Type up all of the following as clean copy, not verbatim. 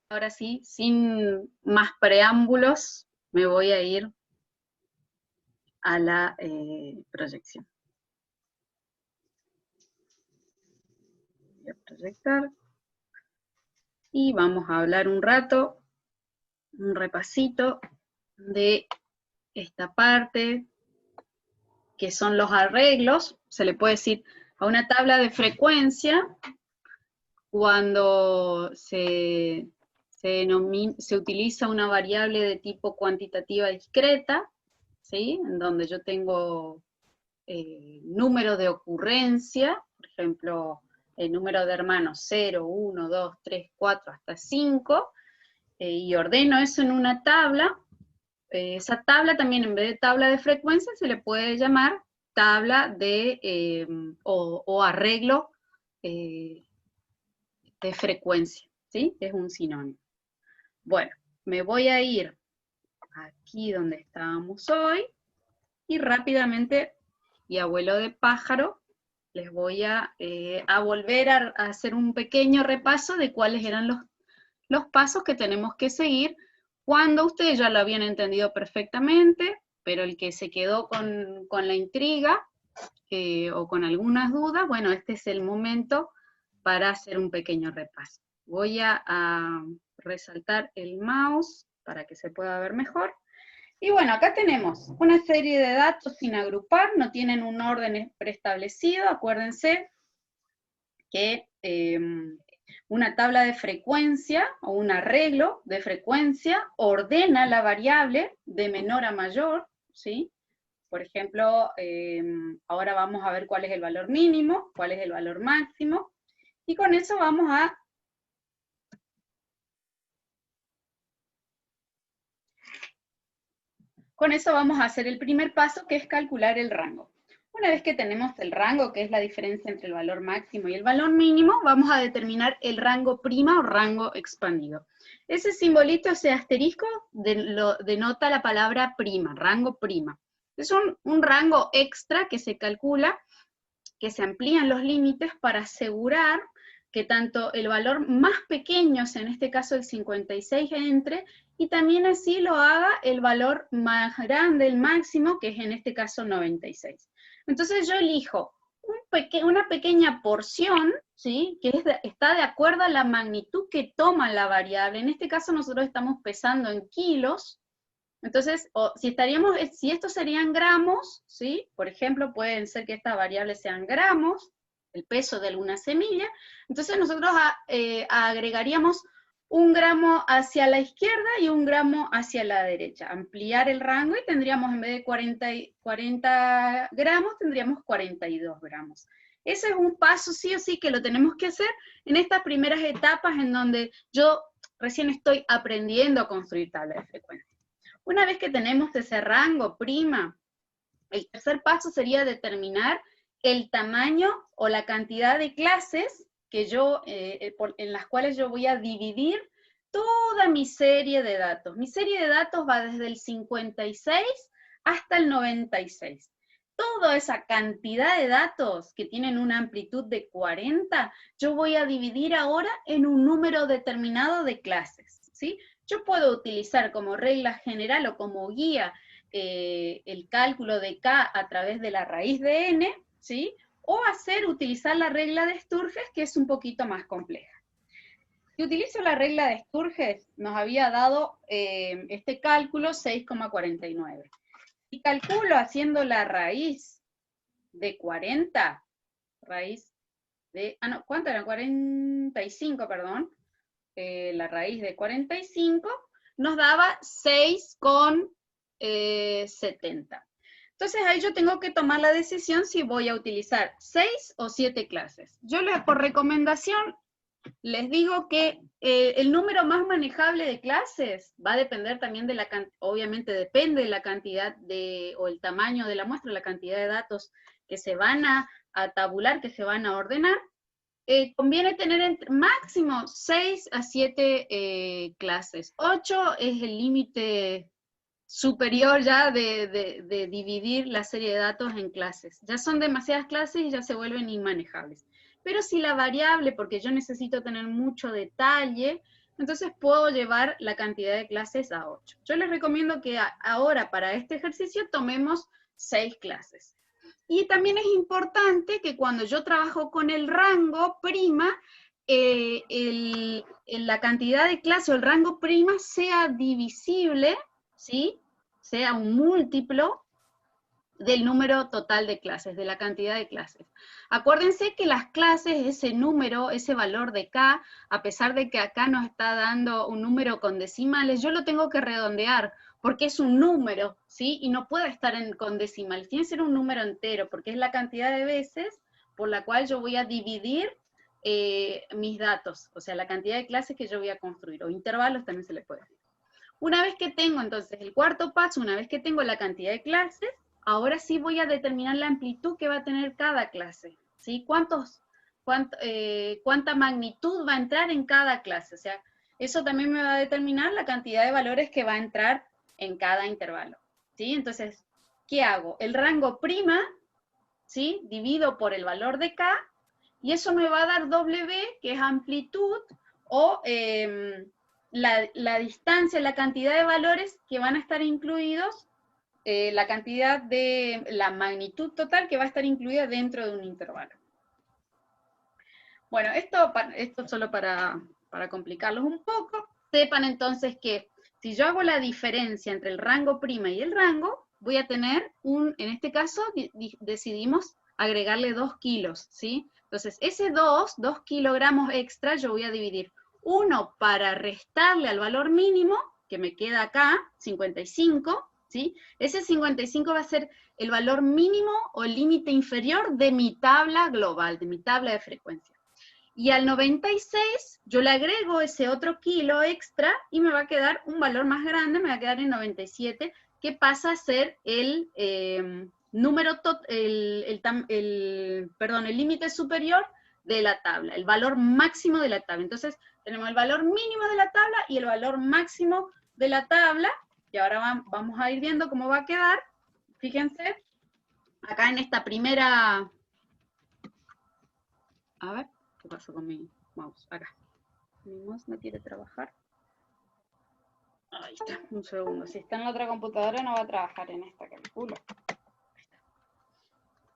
Ahora sí, sin más preámbulos, me voy a ir a la proyección. Voy a proyectar y vamos a hablar un rato, un repasito de esta parte, que son los arreglos. Se le puede decir a una tabla de frecuencia cuando se utiliza una variable de tipo cuantitativa discreta, ¿sí? En donde yo tengo número de ocurrencia, por ejemplo, el número de hermanos 0, 1, 2, 3, 4, hasta 5, y ordeno eso en una tabla. Esa tabla también, en vez de tabla de frecuencia, se le puede llamar tabla de, o arreglo eh, de frecuencia, ¿sí? Es un sinónimo. Bueno, me voy a ir aquí donde estábamos hoy, y rápidamente, y abuelo de pájaro, les voy a volver a hacer un pequeño repaso de cuáles eran los pasos que tenemos que seguir cuando ustedes ya lo habían entendido perfectamente, pero el que se quedó con la intriga o con algunas dudas, bueno, este es el momento para hacer un pequeño repaso. Voy a resaltar el mouse para que se pueda ver mejor. Y bueno, acá tenemos una serie de datos sin agrupar, no tienen un orden preestablecido. Acuérdense que una tabla de frecuencia o un arreglo de frecuencia ordena la variable de menor a mayor, ¿sí? Por ejemplo, ahora vamos a ver cuál es el valor mínimo, cuál es el valor máximo, y con eso vamos a hacer el primer paso, que es calcular el rango. Una vez que tenemos el rango, que es la diferencia entre el valor máximo y el valor mínimo, vamos a determinar el rango prima o rango expandido. Ese simbolito, ese asterisco, denota la palabra prima, rango prima. Es un rango extra que se calcula, que se amplían los límites para asegurar que tanto el valor más pequeño, o sea, en este caso el 56, entre, y también así lo haga el valor más grande, el máximo, que es en este caso 96. Entonces yo elijo una pequeña porción, ¿sí? Que está de acuerdo a la magnitud que toma la variable. En este caso nosotros estamos pesando en kilos. Entonces, si estos serían gramos, ¿sí? Por ejemplo, pueden ser que estas variables sean gramos, el peso de alguna semilla. Entonces nosotros agregaríamos un gramo hacia la izquierda y un gramo hacia la derecha. Ampliar el rango y tendríamos, en vez de 40 gramos, tendríamos 42 gramos. Ese es un paso sí o sí que lo tenemos que hacer en estas primeras etapas en donde yo recién estoy aprendiendo a construir tablas de frecuencia. Una vez que tenemos ese rango prima, el tercer paso sería determinar el tamaño o la cantidad de clases que en las cuales yo voy a dividir toda mi serie de datos. Mi serie de datos va desde el 56 hasta el 96. Toda esa cantidad de datos que tienen una amplitud de 40, yo voy a dividir ahora en un número determinado de clases, ¿sí? Yo puedo utilizar como regla general o como guía el cálculo de K a través de la raíz de N, ¿sí? O utilizar la regla de Sturges, que es un poquito más compleja. Si utilizo la regla de Sturges, nos había dado este cálculo 6,49. Si calculo haciendo la raíz de 40, ¿cuánto era? 45, perdón. La raíz de 45 nos daba 6,70. Entonces ahí yo tengo que tomar la decisión si voy a utilizar 6 o 7 clases. Yo por recomendación les digo que el número más manejable de clases va a depender también de obviamente depende de la cantidad o el tamaño de la muestra, la cantidad de datos que se van a tabular, que se van a ordenar. Conviene tener máximo 6 a 7 clases. 8 es el límite superior ya de dividir la serie de datos en clases. Ya son demasiadas clases y ya se vuelven inmanejables. Pero si la variable, porque yo necesito tener mucho detalle, entonces puedo llevar la cantidad de clases a 8. Yo les recomiendo que ahora para este ejercicio tomemos 6 clases. Y también es importante que cuando yo trabajo con el rango prima, la cantidad de clase o el rango prima sea divisible, ¿sí? Sea un múltiplo del número total de clases, de la cantidad de clases. Acuérdense que las clases, ese número, ese valor de K, a pesar de que acá nos está dando un número con decimales, yo lo tengo que redondear, porque es un número, ¿sí? Y no puede estar con decimales, tiene que ser un número entero, porque es la cantidad de veces por la cual yo voy a dividir mis datos, o sea, la cantidad de clases que yo voy a construir, o intervalos también se le puede decir. Una vez que tengo entonces el cuarto paso, una vez que tengo la cantidad de clases, ahora sí voy a determinar la amplitud que va a tener cada clase, ¿sí? Cuánta magnitud va a entrar en cada clase, o sea, eso también me va a determinar la cantidad de valores que va a entrar en cada intervalo, ¿sí? Entonces, ¿qué hago? El rango prima, ¿sí? Divido por el valor de K, y eso me va a dar W, que es amplitud, o la distancia, la cantidad de valores que van a estar incluidos, la magnitud total que va a estar incluida dentro de un intervalo. Bueno, esto solo para complicarlos un poco. Sepan entonces que si yo hago la diferencia entre el rango prima y el rango, voy a tener en este caso, decidimos agregarle 2 kilos, ¿sí? Entonces, ese 2 kilogramos extra, yo voy a dividir uno para restarle al valor mínimo, que me queda acá, 55, ¿sí? Ese 55 va a ser el valor mínimo o el límite inferior de mi tabla global, de mi tabla de frecuencia. Y al 96 yo le agrego ese otro kilo extra y me va a quedar un valor más grande, me va a quedar en 97, que pasa a ser el el límite superior de la tabla, el valor máximo de la tabla. Entonces tenemos el valor mínimo de la tabla y el valor máximo de la tabla, y ahora vamos a ir viendo cómo va a quedar. Fíjense, acá en esta primera... A ver, ¿qué pasó con mi mouse? Acá. Mi mouse no quiere trabajar. Ahí está, un segundo. Si está en la otra computadora no va a trabajar en esta, calculo.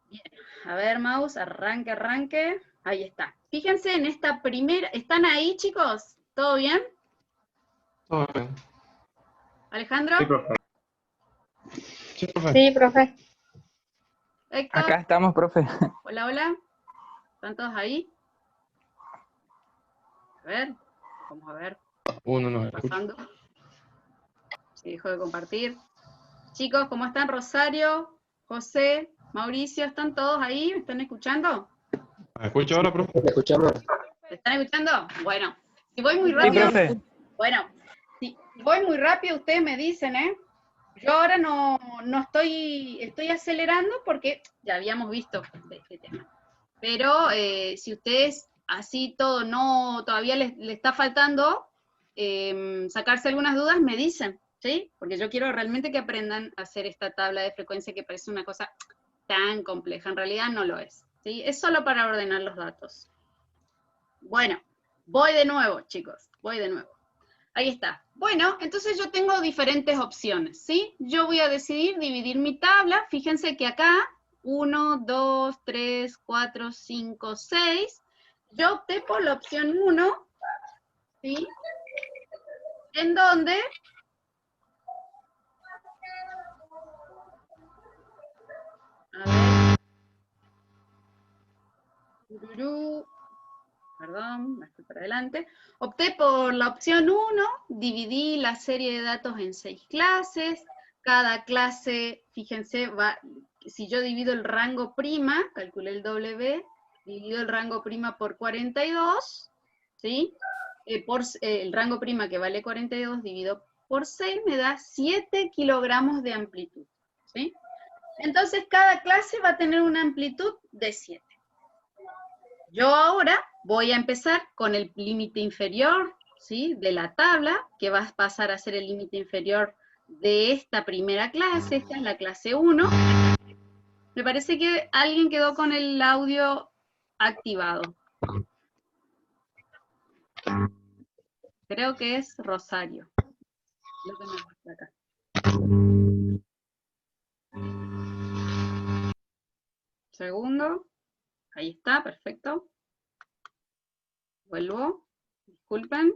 Bien, a ver, mouse, arranque, arranque. Ahí está. Fíjense en esta primera... ¿Están ahí, chicos? ¿Todo bien? Todo bien. ¿Alejandro? Sí, profe. Sí, profe. Sí, profe. ¿Héctor? Acá estamos, profe. Hola, hola. ¿Están todos ahí? A ver, vamos a ver. Uno no ¿Qué está escucha. pasando? Se dejó de compartir. Chicos, ¿cómo están? Rosario, José, Mauricio, ¿están todos ahí? ¿Me están escuchando? ¿Me escucha ahora, profe? ¿Me escuchamos? ¿Me están escuchando? Bueno, si voy muy Sí, rápido, profe. bueno, si voy muy rápido, ustedes me dicen, ¿eh? Yo ahora no estoy acelerando porque ya habíamos visto de este tema. Pero si ustedes así todo todavía les está faltando sacarse algunas dudas, me dicen, ¿sí? Porque yo quiero realmente que aprendan a hacer esta tabla de frecuencia que parece una cosa tan compleja. En realidad no lo es, ¿sí? Es solo para ordenar los datos. Bueno, voy de nuevo, chicos, voy de nuevo. Ahí está. Bueno, entonces yo tengo diferentes opciones, ¿sí? Yo voy a decidir dividir mi tabla. Fíjense que acá, 1, 2, 3, 4, 5, 6. Yo opté por la opción 1, ¿sí? En donde... A ver... Perdón, me fui para adelante. Opté por la opción 1, dividí la serie de datos en 6 clases. Cada clase, fíjense, si yo divido el rango prima, calculé el W, divido el rango prima por 42, ¿sí? El rango prima que vale 42 divido por 6 me da 7 kilogramos de amplitud, ¿sí? Entonces cada clase va a tener una amplitud de 7. Yo ahora voy a empezar con el límite inferior, ¿sí? De la tabla, que va a pasar a ser el límite inferior de esta primera clase. Esta es la clase 1. Me parece que alguien quedó con el audio activado. Creo que es Rosario. Lo que me muestra acá. Segundo. Ahí está, perfecto. Vuelvo. Disculpen.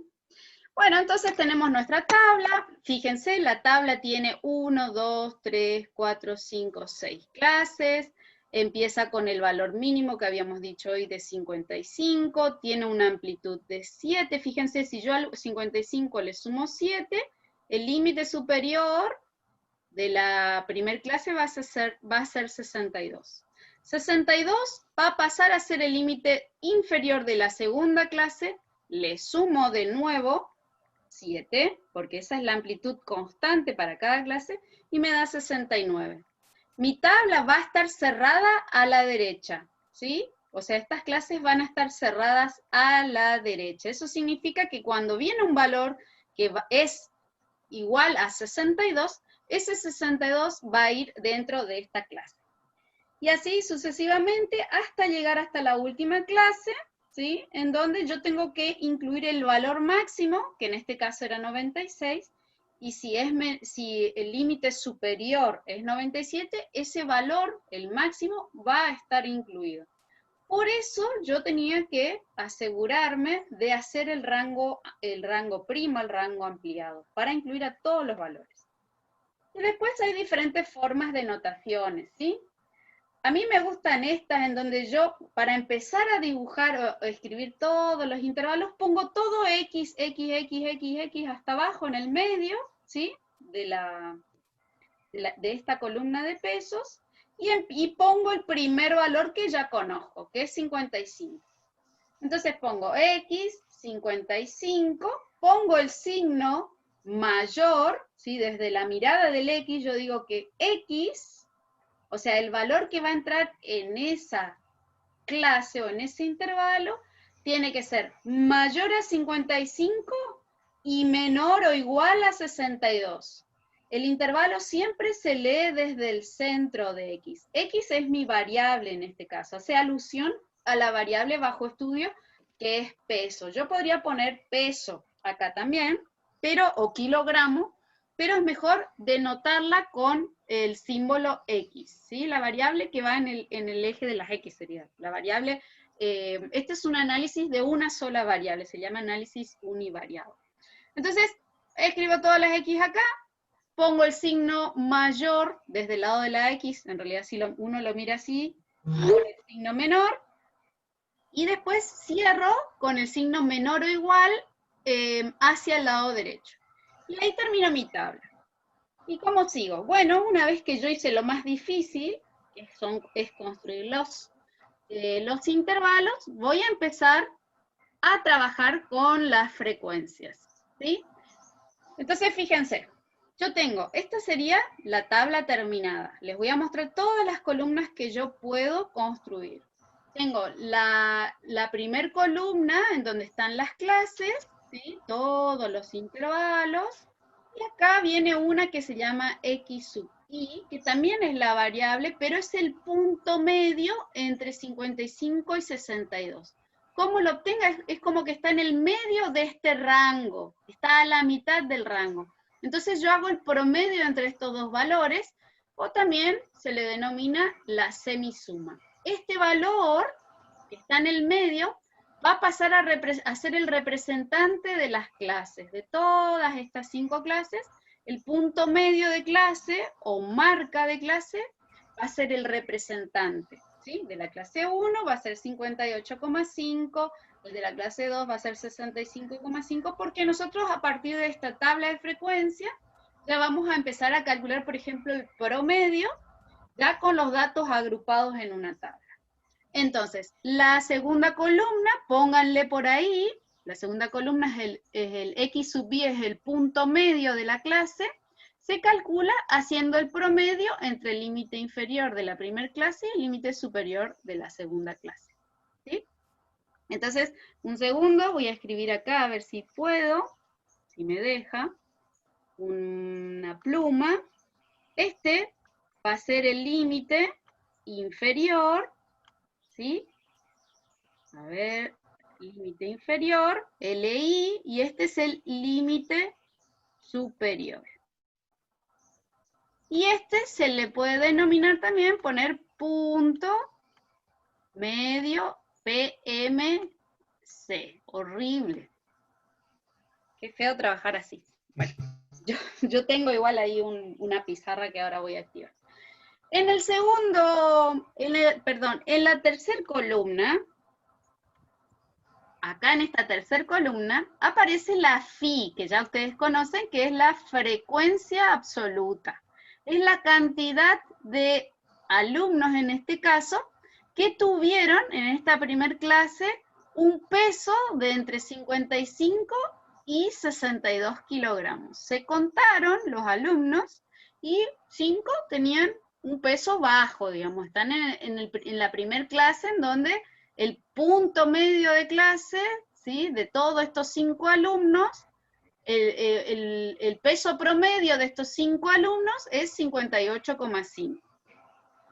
Bueno, entonces tenemos nuestra tabla. Fíjense, la tabla tiene 1, 2, 3, 4, 5, 6 clases. Empieza con el valor mínimo que habíamos dicho hoy de 55. Tiene una amplitud de 7. Fíjense, si yo al 55 le sumo 7, el límite superior de la primer clase va a ser 62. 62 va a pasar a ser el límite inferior de la segunda clase. Le sumo de nuevo 7, porque esa es la amplitud constante para cada clase, y me da 69. Mi tabla va a estar cerrada a la derecha, ¿sí? O sea, estas clases van a estar cerradas a la derecha. Eso significa que cuando viene un valor que es igual a 62, ese 62 va a ir dentro de esta clase. Y así sucesivamente hasta llegar hasta la última clase, ¿sí? En donde yo tengo que incluir el valor máximo, que en este caso era 96, y si el límite superior es 97, ese valor, el máximo, va a estar incluido. Por eso yo tenía que asegurarme de hacer el rango primo, el rango ampliado, para incluir a todos los valores. Y después hay diferentes formas de notaciones, ¿sí? A mí me gustan estas en donde yo, para empezar a dibujar o escribir todos los intervalos, pongo todo X, X, X, X, X hasta abajo en el medio, ¿sí? De esta columna de pesos, y pongo el primer valor que ya conozco, que es 55. Entonces pongo X, 55, pongo el signo mayor, ¿sí? Desde la mirada del X yo digo que X, o sea, el valor que va a entrar en esa clase o en ese intervalo, tiene que ser mayor a 55 y menor o igual a 62. El intervalo siempre se lee desde el centro de X. X es mi variable en este caso, hace alusión a la variable bajo estudio que es peso. Yo podría poner peso acá también, o kilogramo, pero es mejor denotarla con el símbolo X, ¿sí? La variable que va en el eje de las X sería. La variable, este es un análisis de una sola variable, se llama análisis univariado. Entonces, escribo todas las X acá, pongo el signo mayor desde el lado de la X, en realidad si uno lo mira así, el signo menor, y después cierro con el signo menor o igual hacia el lado derecho. Y ahí termino mi tabla. ¿Y cómo sigo? Bueno, una vez que yo hice lo más difícil, que es construir los intervalos, voy a empezar a trabajar con las frecuencias, ¿sí? Entonces, fíjense, yo tengo, esta sería la tabla terminada. Les voy a mostrar todas las columnas que yo puedo construir. Tengo la primer columna en donde están las clases, ¿sí? Todos los intervalos. Y acá viene una que se llama X sub I, que también es la variable, pero es el punto medio entre 55 y 62. ¿Cómo lo obtenga? Es como que está en el medio de este rango, está a la mitad del rango. Entonces yo hago el promedio entre estos dos valores, o también se le denomina la semisuma. Este valor, que está en el medio, va a pasar a ser el representante de las clases, de todas estas 5 clases. El punto medio de clase, o marca de clase, va a ser el representante, ¿sí? De la clase 1 va a ser 58,5, el de la clase 2 va a ser 65,5, porque nosotros a partir de esta tabla de frecuencia, ya vamos a empezar a calcular, por ejemplo, el promedio, ya con los datos agrupados en una tabla. Entonces, la segunda columna, pónganle por ahí, la segunda columna es el X sub I, es el punto medio de la clase, se calcula haciendo el promedio entre el límite inferior de la primera clase y el límite superior de la segunda clase, ¿sí? Entonces, un segundo, voy a escribir acá a ver si puedo, si me deja, una pluma. Este va a ser el límite inferior, ¿sí? A ver, límite inferior, LI, y este es el límite superior. Y este se le puede denominar también, poner punto medio PMC. Horrible. Qué feo trabajar así. Bueno, yo tengo igual ahí una pizarra que ahora voy a activar. En el segundo, en la tercera columna, acá en esta tercera columna, aparece la phi, que ya ustedes conocen, que es la frecuencia absoluta. Es la cantidad de alumnos, en este caso, que tuvieron en esta primer clase un peso de entre 55 y 62 kilogramos. Se contaron los alumnos y 5 tenían un peso bajo, digamos, están en la primer clase en donde el punto medio de clase, ¿sí?, de todos estos 5 alumnos, el peso promedio de estos 5 alumnos es 58,5.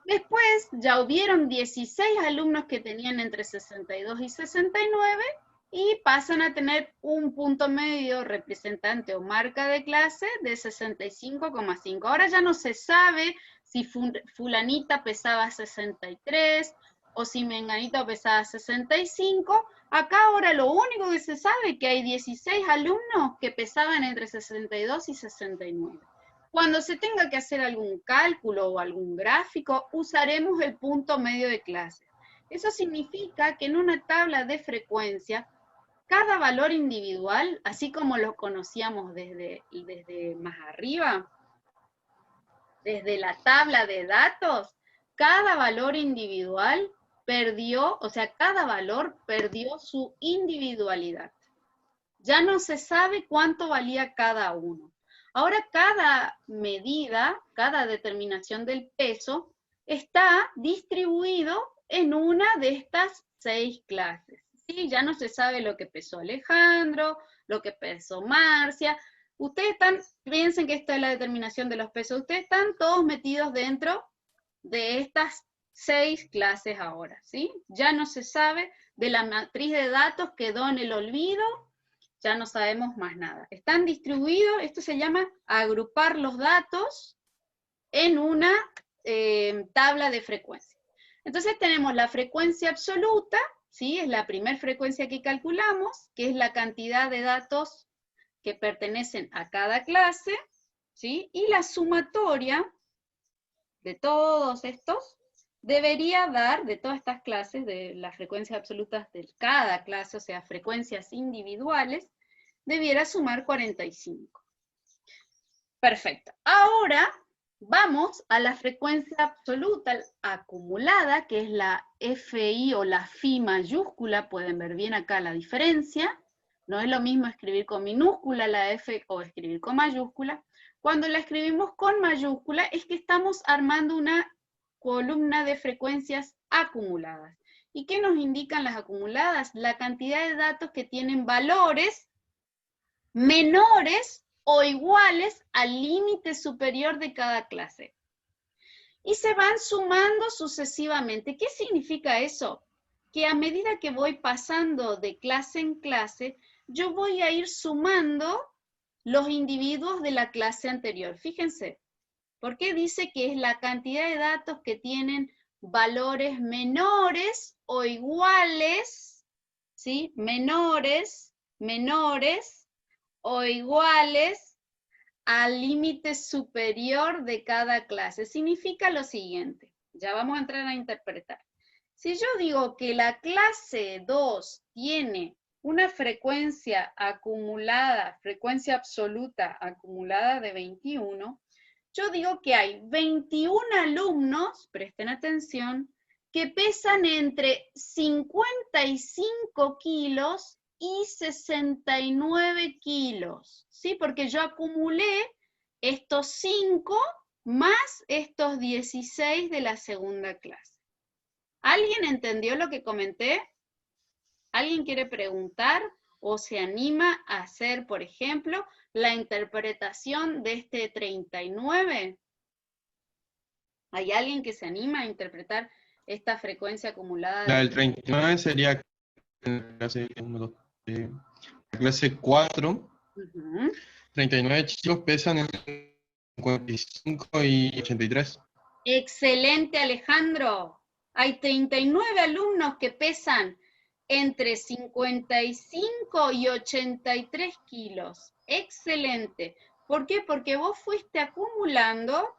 Después ya hubieron 16 alumnos que tenían entre 62 y 69 y pasan a tener un punto medio representante o marca de clase de 65,5. Ahora ya no se sabe si fulanita pesaba 63 o si menganito pesaba 65. Acá ahora lo único que se sabe es que hay 16 alumnos que pesaban entre 62 y 69. Cuando se tenga que hacer algún cálculo o algún gráfico, usaremos el punto medio de clase. Eso significa que en una tabla de frecuencia, cada valor individual, así como lo conocíamos desde más arriba, desde la tabla de datos, cada valor individual perdió, o sea, cada valor perdió su individualidad. Ya no se sabe cuánto valía cada uno. Ahora cada medida, cada determinación del peso, está distribuido en una de estas 6 clases. ¿Sí? Ya no se sabe lo que pesó Alejandro, lo que pesó Marcia. Ustedes piensen que esta es la determinación de los pesos, ustedes están todos metidos dentro de estas 6 clases ahora, ¿sí? Ya no se sabe, de la matriz de datos quedó en el olvido, ya no sabemos más nada. Están distribuidos, esto se llama agrupar los datos en una tabla de frecuencia. Entonces tenemos la frecuencia absoluta, ¿sí? Es la primera frecuencia que calculamos, que es la cantidad de datos que pertenecen a cada clase, ¿sí? Y la sumatoria de todos estos debería dar, de todas estas clases, de las frecuencias absolutas de cada clase, o sea, frecuencias individuales, debiera sumar 45. Perfecto. Ahora vamos a la frecuencia absoluta acumulada, que es la FI o la Fi mayúscula. Pueden ver bien acá la diferencia. No es lo mismo escribir con minúscula la F o escribir con mayúscula. Cuando la escribimos con mayúscula es que estamos armando una columna de frecuencias acumuladas. ¿Y qué nos indican las acumuladas? La cantidad de datos que tienen valores menores o iguales al límite superior de cada clase. Y se van sumando sucesivamente. ¿Qué significa eso? Que a medida que voy pasando de clase en clase, yo voy a ir sumando los individuos de la clase anterior. Fíjense, ¿por qué dice que es la cantidad de datos que tienen valores menores o iguales, ¿sí? Menores o iguales al límite superior de cada clase? Significa lo siguiente, ya vamos a entrar a interpretar. Si yo digo que la clase 2 tiene una frecuencia acumulada, frecuencia absoluta acumulada de 21, yo digo que hay 21 alumnos, presten atención, que pesan entre 55 kilos y 69 kilos, ¿sí? Porque yo acumulé estos 5 más estos 16 de la segunda clase. ¿Alguien entendió lo que comenté? ¿Alguien quiere preguntar o se anima a hacer, por ejemplo, la interpretación de este 39? ¿Hay alguien que se anima a interpretar esta frecuencia acumulada? La del 39 sería en la clase 4, Ujú. 39 chicos pesan entre 55 y 83. Excelente, Alejandro. Hay 39 alumnos que pesan entre 55 y 83 kilos. Excelente. ¿Por qué? Porque vos fuiste acumulando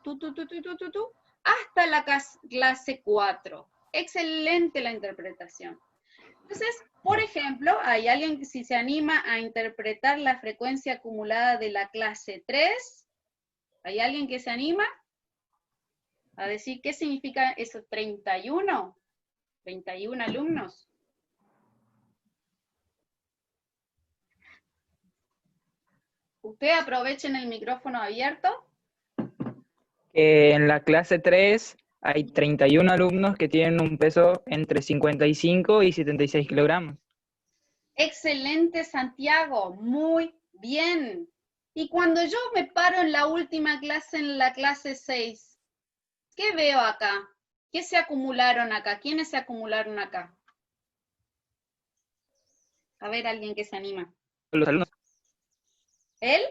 hasta la clase 4. Excelente la interpretación. Entonces, por ejemplo, hay alguien que si se anima a interpretar la frecuencia acumulada de la clase 3. ¿Hay alguien que se anima a decir qué significa eso? 31 alumnos. Ustedes aprovechen el micrófono abierto. En la clase 3 hay 31 alumnos que tienen un peso entre 55 y 76 kilogramos. Excelente, Santiago, muy bien. Y cuando yo me paro en la última clase, en la clase 6, ¿qué veo acá? ¿Qué se acumularon acá? ¿Quiénes se acumularon acá? A ver, alguien que se anima. Los alumnos, ¿Él?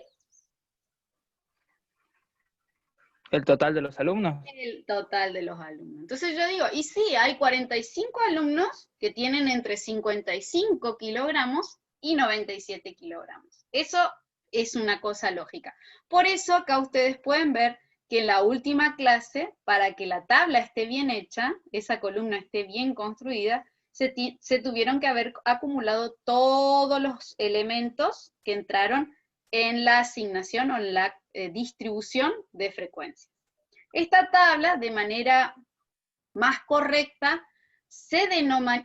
el total de los alumnos. El total de los alumnos. Entonces yo digo, y sí, hay 45 alumnos que tienen entre 55 kilogramos y 97 kilogramos. Eso es una cosa lógica. Por eso acá ustedes pueden ver que en la última clase, para que la tabla esté bien hecha, esa columna esté bien construida, se tuvieron que haber acumulado todos los elementos que entraron en la asignación o en la distribución de frecuencia. Esta tabla, de manera más correcta, se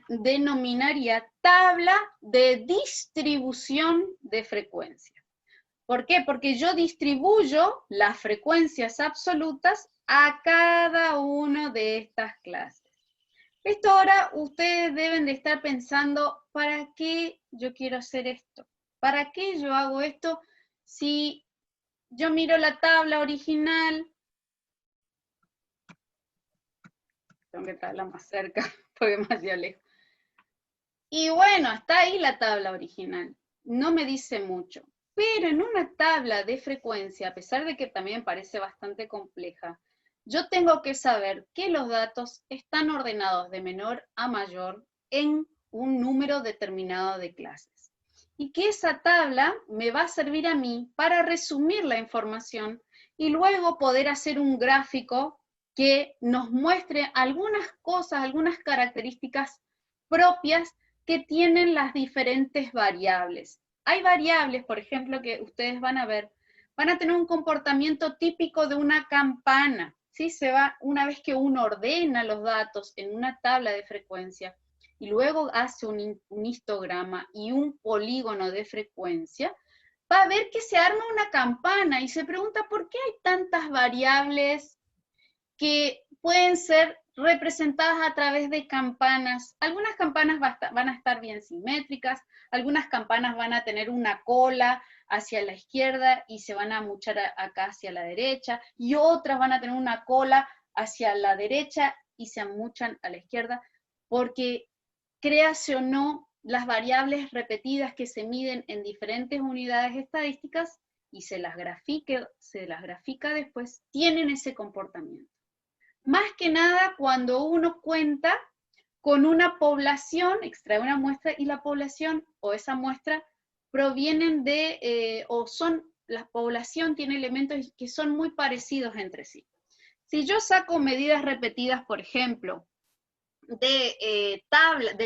denominaría tabla de distribución de frecuencia. ¿Por qué? Porque yo distribuyo las frecuencias absolutas a cada una de estas clases. Esto ahora ustedes deben de estar pensando, ¿para qué yo quiero hacer esto? ¿Para qué yo hago esto si yo miro la tabla original? Tengo que estarla más cerca, porque demasiado lejos. Y bueno, está ahí la tabla original. No me dice mucho. Pero en una tabla de frecuencia, a pesar de que también parece bastante compleja, yo tengo que saber que los datos están ordenados de menor a mayor en un número determinado de clases. Y que esa tabla me va a servir a mí para resumir la información y luego poder hacer un gráfico que nos muestre algunas cosas, algunas características propias que tienen las diferentes variables. Hay variables, por ejemplo, que ustedes van a ver, van a tener un comportamiento típico de una campana, ¿sí? Una vez que uno ordena los datos en una tabla de frecuencia y luego hace un histograma y un polígono de frecuencia, va a ver que se arma una campana y se pregunta por qué hay tantas variables que pueden ser representadas a través de campanas. Algunas campanas van a estar bien simétricas, algunas campanas van a tener una cola hacia la izquierda y se van a amuchar acá hacia la derecha, y otras van a tener una cola hacia la derecha y se amuchan a la izquierda, porque créase o no, las variables repetidas que se miden en diferentes unidades estadísticas y se las grafica después, tienen ese comportamiento. Más que nada cuando uno cuenta con una población, extrae una muestra y la población o esa muestra provienen de, la población tiene elementos que son muy parecidos entre sí. Si yo saco medidas repetidas, por ejemplo, de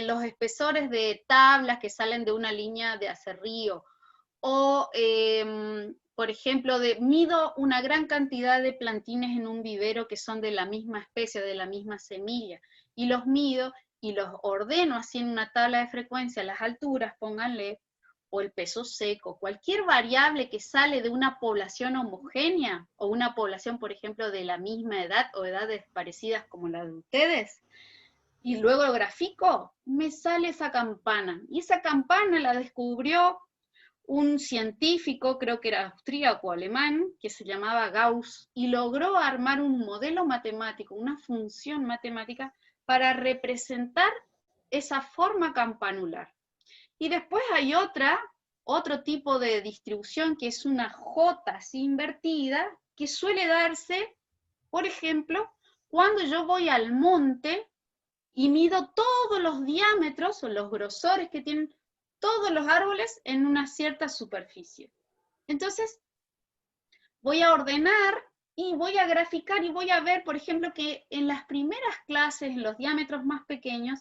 los espesores de tablas que salen de una línea de acerrío, o por ejemplo, mido una gran cantidad de plantines en un vivero que son de la misma especie, de la misma semilla, y los mido y los ordeno así en una tabla de frecuencia, las alturas, pónganle, o el peso seco, cualquier variable que sale de una población homogénea, o una población, por ejemplo, de la misma edad, o edades parecidas como la de ustedes, y luego lo grafico, me sale esa campana, y esa campana la descubrió un científico, creo que era austríaco o alemán, que se llamaba Gauss, y logró armar un modelo matemático, una función matemática, para representar esa forma campanular. Y después hay otro tipo de distribución que es una J así invertida, que suele darse, por ejemplo, cuando yo voy al monte y mido todos los diámetros o los grosores que tienen todos los árboles en una cierta superficie. Entonces, voy a ordenar y voy a graficar y voy a ver, por ejemplo, que en las primeras clases, en los diámetros más pequeños,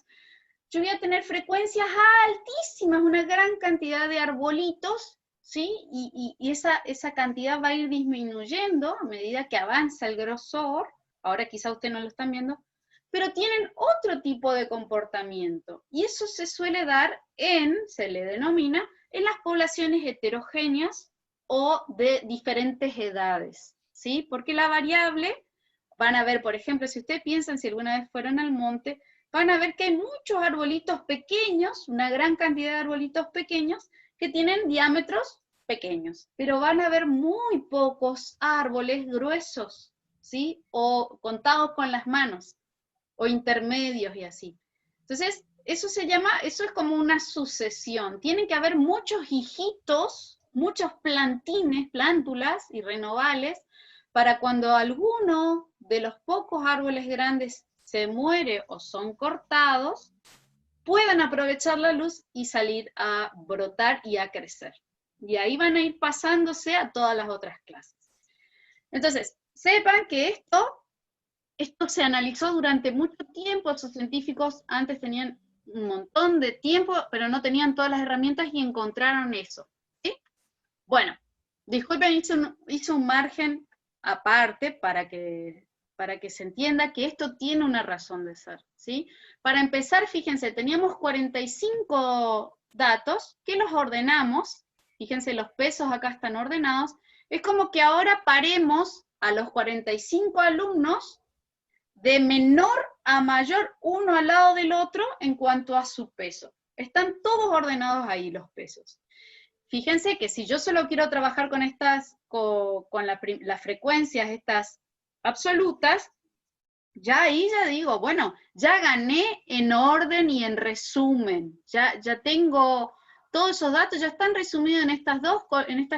yo voy a tener frecuencias altísimas, una gran cantidad de arbolitos, ¿sí? Y esa cantidad va a ir disminuyendo a medida que avanza el grosor. Ahora quizá ustedes no lo están viendo, pero tienen otro tipo de comportamiento. Y eso se suele dar se le denomina, en las poblaciones heterogéneas o de diferentes edades, ¿sí? Porque la variable, van a ver, por ejemplo, si ustedes piensan, si alguna vez fueron al monte, van a ver que hay muchos arbolitos pequeños, una gran cantidad de arbolitos pequeños, que tienen diámetros pequeños, pero van a ver muy pocos árboles gruesos, ¿sí? O contados con las manos, o intermedios y así. Entonces, eso es como una sucesión. Tienen que haber muchos hijitos, muchos plantines, plántulas y renovales, para cuando alguno de los pocos árboles grandes se muere o son cortados, puedan aprovechar la luz y salir a brotar y a crecer. Y ahí van a ir pasándose a todas las otras clases. Entonces, sepan que esto se analizó durante mucho tiempo. Esos científicos antes tenían un montón de tiempo, pero no tenían todas las herramientas y encontraron eso, ¿sí? Bueno, disculpen, hice un margen aparte para que se entienda que esto tiene una razón de ser, ¿sí? Para empezar, fíjense, teníamos 45 datos que los ordenamos. Fíjense, los pesos acá están ordenados. Es como que ahora paremos a los 45 alumnos de menor a mayor, uno al lado del otro en cuanto a su peso. Están todos ordenados ahí los pesos. Fíjense que si yo solo quiero trabajar con las frecuencias estas absolutas, ya ahí ya digo, bueno, ya gané en orden y en resumen, ya tengo todos esos datos, ya están resumidos en estas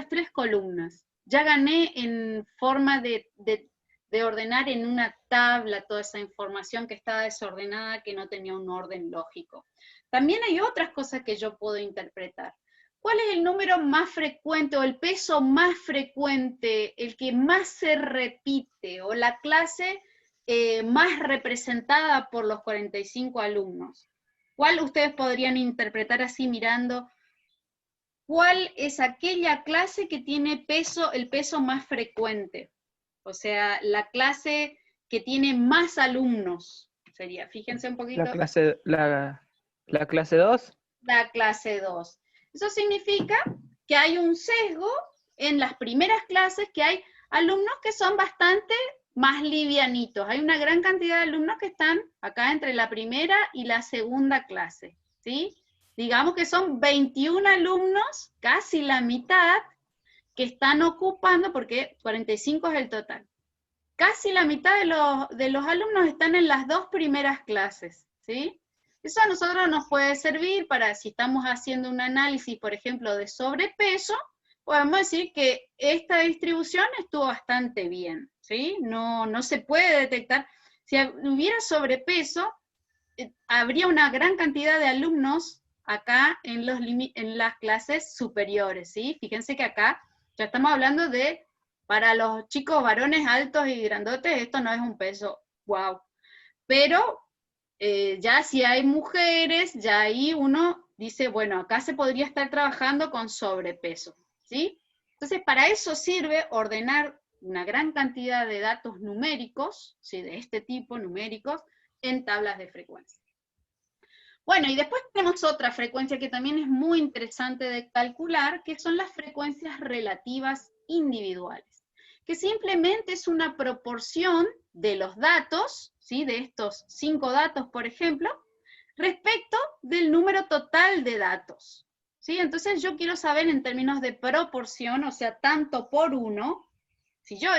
tres columnas. Ya gané en forma de ordenar en una tabla toda esa información que estaba desordenada, que no tenía un orden lógico. También hay otras cosas que yo puedo interpretar. ¿Cuál es el número más frecuente o el peso más frecuente, el que más se repite, o la clase más representada por los 45 alumnos? ¿Cuál ustedes podrían interpretar así mirando? ¿Cuál es aquella clase que tiene el peso más frecuente? O sea, la clase que tiene más alumnos sería, fíjense un poquito. La clase 2. La clase 2. Eso significa que hay un sesgo en las primeras clases, que hay alumnos que son bastante más livianitos. Hay una gran cantidad de alumnos que están acá entre la primera y la segunda clase, ¿sí? Digamos que son 21 alumnos, casi la mitad, que están ocupando, porque 45 es el total. Casi la mitad de los alumnos están en las dos primeras clases, ¿sí? Eso a nosotros nos puede servir para, si estamos haciendo un análisis, por ejemplo, de sobrepeso, podemos decir que esta distribución estuvo bastante bien, ¿sí? No se puede detectar. Si hubiera sobrepeso, habría una gran cantidad de alumnos acá en las clases superiores, ¿sí? Fíjense que acá ya estamos hablando de, para los chicos varones altos y grandotes, esto no es un peso, wow. Pero ya si hay mujeres, ya ahí uno dice, bueno, acá se podría estar trabajando con sobrepeso, ¿sí? Entonces, para eso sirve ordenar una gran cantidad de datos numéricos, ¿sí? De este tipo, numéricos, en tablas de frecuencia. Bueno, y después tenemos otra frecuencia que también es muy interesante de calcular, que son las frecuencias relativas individuales, que simplemente es una proporción de los datos, ¿sí? De estos 5 datos, por ejemplo, respecto del número total de datos, ¿sí? Entonces yo quiero saber en términos de proporción, o sea, tanto por uno. Si yo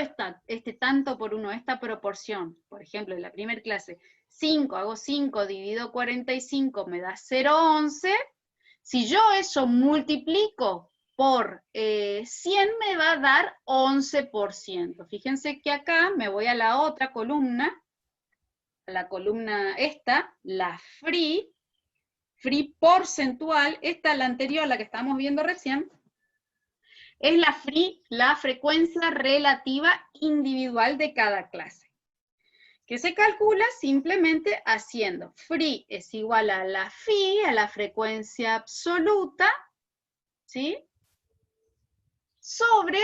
tanto por uno, esta proporción, por ejemplo, en la primera clase, 5, hago 5, divido 45, me da 0,11, Si yo eso multiplico por 100 me va a dar 11%. Fíjense que acá me voy a la otra columna, a la columna esta, la free porcentual, esta la anterior, la que estamos viendo recién, es la frecuencia relativa individual de cada clase, que se calcula simplemente haciendo free es igual a la phi, a la frecuencia absoluta, ¿sí? Sobre,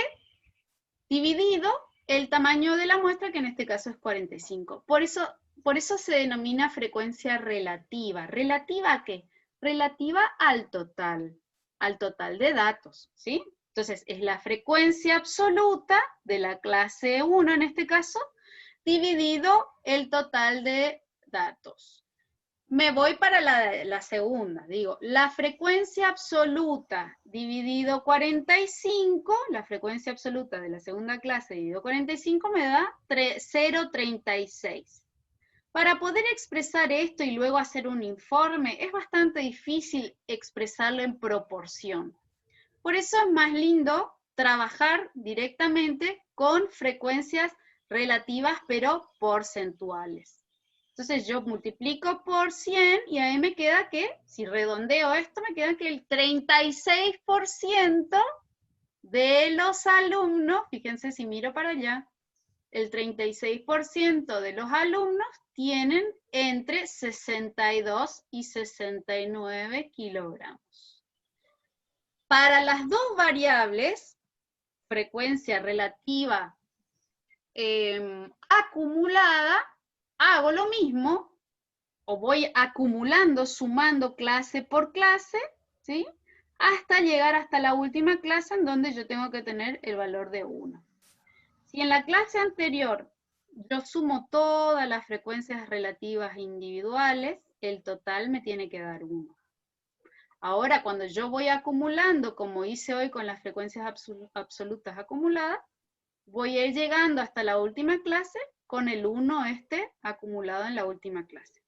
dividido, el tamaño de la muestra, que en este caso es 45. Por eso se denomina frecuencia relativa. ¿Relativa a qué? Relativa al total de datos, ¿sí? Entonces, es la frecuencia absoluta de la clase 1, en este caso, dividido el total de datos. Me voy para la segunda, digo, la frecuencia absoluta dividido 45, la frecuencia absoluta de la segunda clase dividido 45 me da 0,36. Para poder expresar esto y luego hacer un informe, es bastante difícil expresarlo en proporción. Por eso es más lindo trabajar directamente con frecuencias relativas, pero porcentuales. Entonces yo multiplico por 100 y ahí me queda que, si redondeo esto, me queda que el 36% de los alumnos, fíjense si miro para allá, el 36% de los alumnos tienen entre 62 y 69 kilogramos. Para las dos variables, frecuencia relativa acumulada, hago lo mismo, o voy acumulando, sumando clase por clase, ¿sí? Hasta llegar hasta la última clase en donde yo tengo que tener el valor de 1. Si en la clase anterior yo sumo todas las frecuencias relativas individuales, el total me tiene que dar 1. Ahora, cuando yo voy acumulando, como hice hoy con las frecuencias absolutas acumuladas, voy a ir llegando hasta la última clase con el 1 acumulado en la última clase.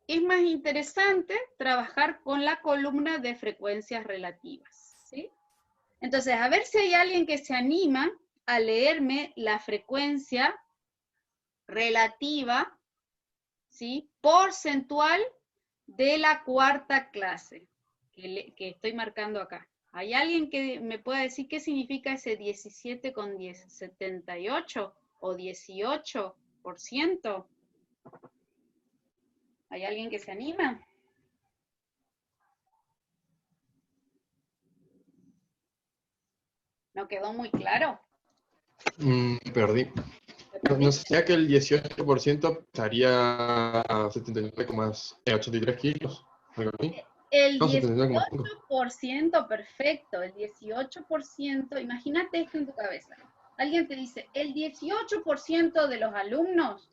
Es más interesante trabajar con la columna de frecuencias relativas, ¿sí? Entonces, a ver si hay alguien que se anima a leerme la frecuencia relativa, ¿sí? Porcentual de la cuarta clase, que estoy marcando acá. ¿Hay alguien que me pueda decir qué significa ese 17,78 o 18%? ¿Hay alguien que se anima? ¿No quedó muy claro? Perdí. Nos decía que el 18% estaría a 79,83 kilos. ¿Algo así? El No, 79,5. 18%, perfecto, el 18%, imagínate esto en tu cabeza. Alguien te dice, el 18% de los alumnos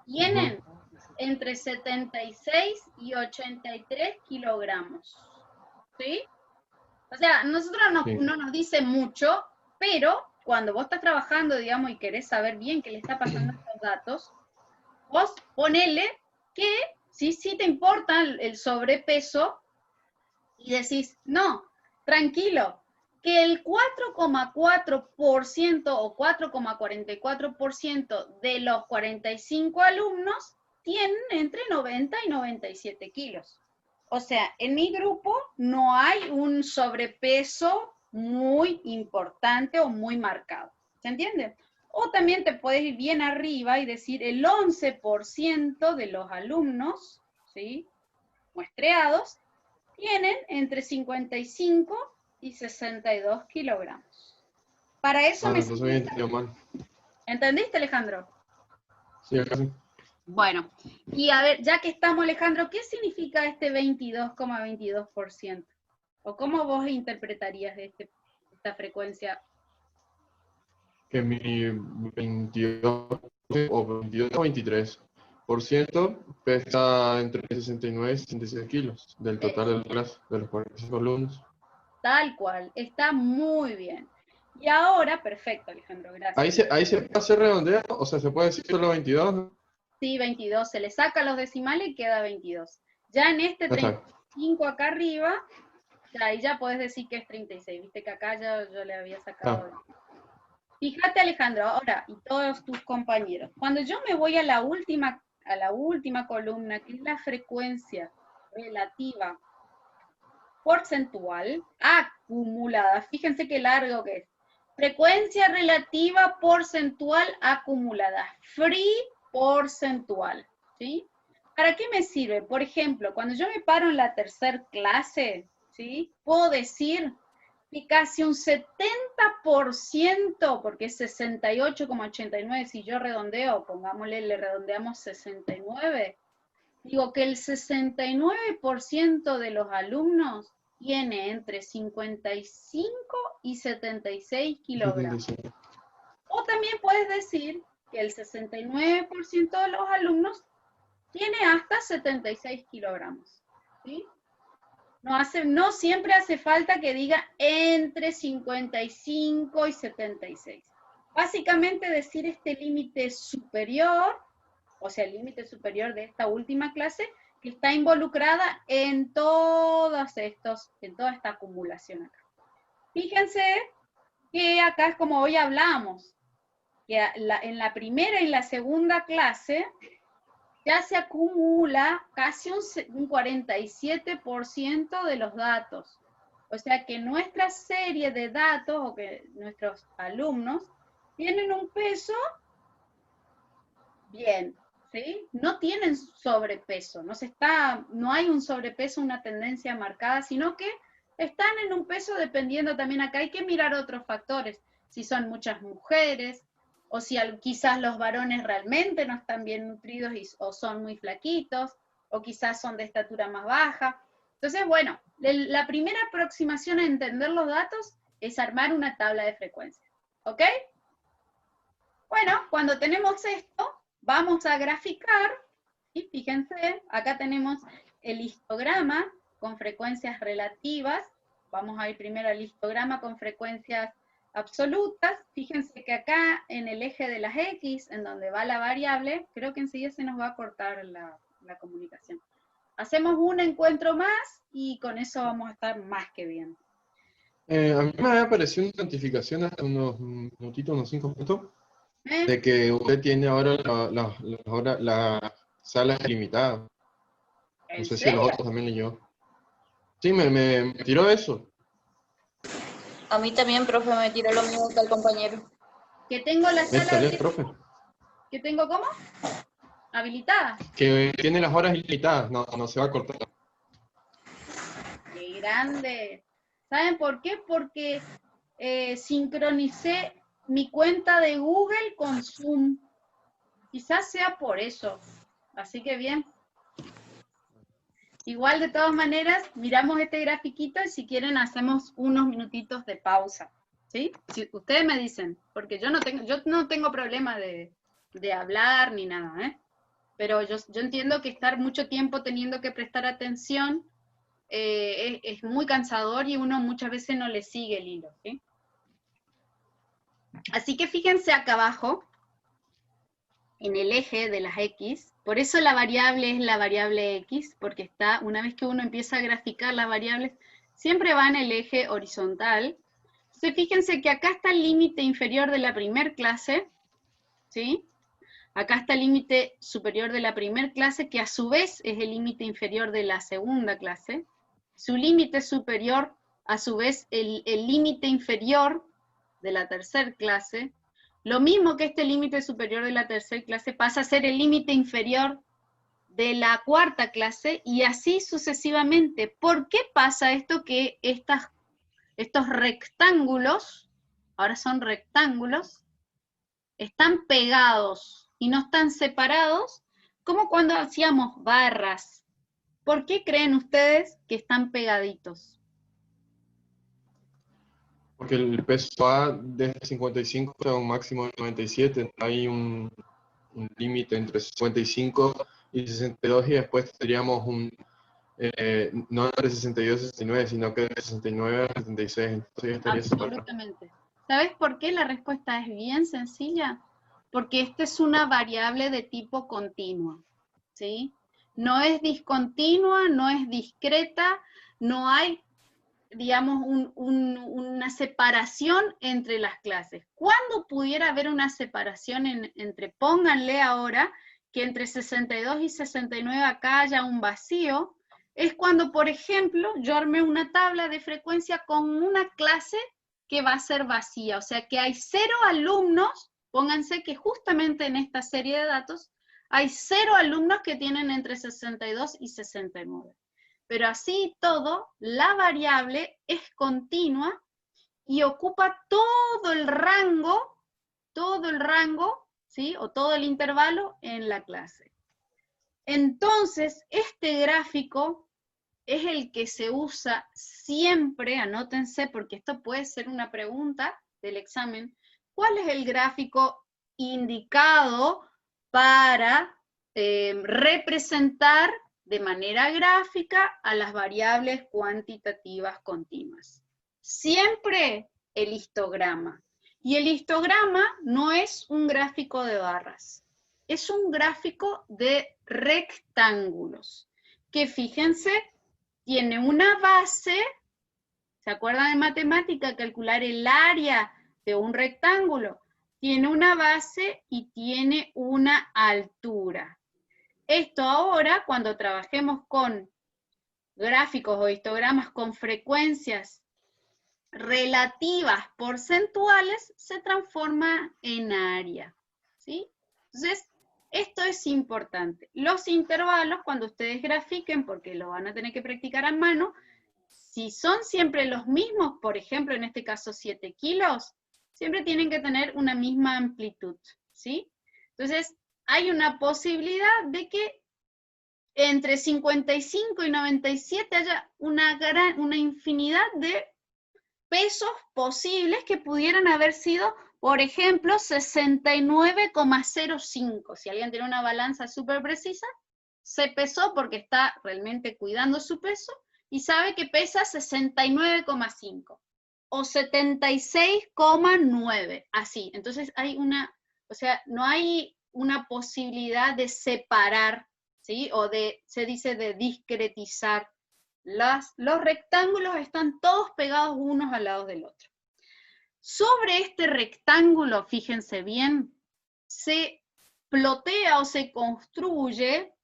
tienen entre 76 y 83 kilogramos, ¿sí? O sea, a nosotros no nos dice mucho, pero cuando vos estás trabajando, digamos, y querés saber bien qué le está pasando a estos datos, vos ponele que sí te importa el sobrepeso y decís, no, tranquilo, que el 4,4% o 4,44% de los 45 alumnos tienen entre 90 y 97 kilos. O sea, en mi grupo no hay un sobrepeso muy importante o muy marcado. ¿Se entiende? O también te puedes ir bien arriba y decir el 11% de los alumnos, ¿sí?, muestreados, tienen entre 55 y 62 kilogramos. Para eso me sirve. ¿Entendiste, Alejandro? Sí, acá sí. Bueno, y a ver, ya que estamos, Alejandro, ¿qué significa este 22,22%? ¿O cómo vos interpretarías esta frecuencia? Que mi 22 o 22 o 23% pesa entre 69 y 66 kilos del total de la clase, de los 45 alumnos. Tal cual, está muy bien. Y ahora, perfecto, Alejandro, gracias. Ahí se puede hacer redondeo, o sea, se puede decir solo 22, ¿no? Sí, 22, se le saca los decimales y queda 22. Ya en este 5 acá arriba, ya, ahí ya podés decir que es 36, viste que acá yo le había sacado. Fíjate, Alejandro, ahora, y todos tus compañeros, cuando yo me voy a la última columna, que es la frecuencia relativa porcentual acumulada, fíjense qué largo que es. Frecuencia relativa porcentual acumulada, free porcentual, ¿sí? ¿Para qué me sirve? Por ejemplo, cuando yo me paro en la tercera clase, ¿sí? Puedo decir que casi un 70%, porque es 68,89, si yo redondeo, pongámosle, le redondeamos 69, digo que el 69% de los alumnos tiene entre 55 y 76 kilogramos. O también puedes decir que el 69% de los alumnos tiene hasta 76 kilogramos. ¿Sí? No siempre hace falta que diga entre 55 y 76. Básicamente decir este límite superior, o sea, el límite superior de esta última clase, que está involucrada en toda esta acumulación acá. Fíjense que acá es como hoy hablamos, que en la primera y la segunda clase ya se acumula casi un 47% de los datos. O sea que nuestra serie de datos, o que nuestros alumnos, tienen un peso bien, ¿sí? No tienen sobrepeso, no hay un sobrepeso, una tendencia marcada, sino que están en un peso dependiendo también, acá hay que mirar otros factores, si son muchas mujeres, o si quizás los varones realmente no están bien nutridos o son muy flaquitos, o quizás son de estatura más baja. Entonces, bueno, la primera aproximación a entender los datos es armar una tabla de frecuencia, ¿ok? Bueno, cuando tenemos esto, vamos a graficar, y fíjense, acá tenemos el histograma con frecuencias relativas. Vamos a ir primero al histograma con frecuencias absolutas. Fíjense que acá en el eje de las X, en donde va la variable, creo que enseguida se nos va a cortar la comunicación. Hacemos un encuentro más y con eso vamos a estar más que bien. A mí me había aparecido una notificación hace unos minutitos, unos 5 minutos, de que usted tiene ahora la sala ilimitada. No sé si a los otros también leyó. Sí, me tiró eso. A mí también, profe, me tiró lo mismo que al compañero. Que tengo la sala... profe. ¿Que tengo cómo? ¿Habilitada? Que tiene las horas ilimitadas, no se va a cortar. ¡Qué grande! ¿Saben por qué? Porque sincronicé mi cuenta de Google con Zoom. Quizás sea por eso. Así que bien. Igual, de todas maneras, miramos este grafiquito y si quieren hacemos unos minutitos de pausa. ¿Sí? Si ustedes me dicen, porque yo no tengo problema de hablar ni nada, ¿eh? Pero yo entiendo que estar mucho tiempo teniendo que prestar atención es muy cansador y uno muchas veces no le sigue el hilo, ¿sí? Así que fíjense acá abajo, en el eje de las X, por eso la variable es la variable X, porque está, una vez que uno empieza a graficar las variables, siempre va en el eje horizontal. Entonces fíjense que acá está el límite inferior de la primer clase, ¿sí? Acá está el límite superior de la primer clase, que a su vez es el límite inferior de la segunda clase. Su límite superior, a su vez, el límite inferior de la tercera clase. Lo mismo que este límite superior de la tercera clase pasa a ser el límite inferior de la cuarta clase, y así sucesivamente. ¿Por qué pasa esto? Que estos rectángulos, ahora son rectángulos, están pegados y no están separados, como cuando hacíamos barras. ¿Por qué creen ustedes que están pegaditos? Porque el peso va desde 55 a un máximo de 97. Hay un límite entre 55 y 62 y después tendríamos no entre 62 y 69, sino que de 69 a 76. Entonces ya estaría separado. Absolutamente. ¿Sabes por qué? La respuesta es bien sencilla. Porque esta es una variable de tipo continuo, ¿sí? No es discontinua, no es discreta, no hay, digamos, una separación entre las clases. ¿Cuándo pudiera haber una separación entre, pónganle ahora, que entre 62 y 69 acá haya un vacío? Es cuando, por ejemplo, yo armé una tabla de frecuencia con una clase que va a ser vacía, o sea que hay 0 alumnos, pónganse que justamente en esta serie de datos, hay 0 alumnos que tienen entre 62 y 69. Pero así todo, la variable es continua y ocupa todo el rango, ¿sí? O todo el intervalo en la clase. Entonces, este gráfico es el que se usa siempre, anótense porque esto puede ser una pregunta del examen. ¿Cuál es el gráfico indicado para representar de manera gráfica a las variables cuantitativas continuas? Siempre el histograma. Y el histograma no es un gráfico de barras, es un gráfico de rectángulos, que fíjense, tiene una base, ¿se acuerdan de matemática? Calcular el área de un rectángulo. Tiene una base y tiene una altura. Esto ahora, cuando trabajemos con gráficos o histogramas con frecuencias relativas porcentuales, se transforma en área, ¿sí? Entonces, esto es importante. Los intervalos, cuando ustedes grafiquen, porque lo van a tener que practicar a mano, si son siempre los mismos, por ejemplo, en este caso 7 kilos, siempre tienen que tener una misma amplitud, ¿sí? Entonces, hay una posibilidad de que entre 55 y 97 haya una infinidad de pesos posibles que pudieran haber sido, por ejemplo, 69,05. Si alguien tiene una balanza súper precisa, se pesó porque está realmente cuidando su peso y sabe que pesa 69,5 o 76,9, así. Entonces hay o sea, no hay una posibilidad de separar, ¿sí? O se dice de discretizar. Los rectángulos están todos pegados unos al lado del otro. Sobre este rectángulo, fíjense bien, se plotea o se construye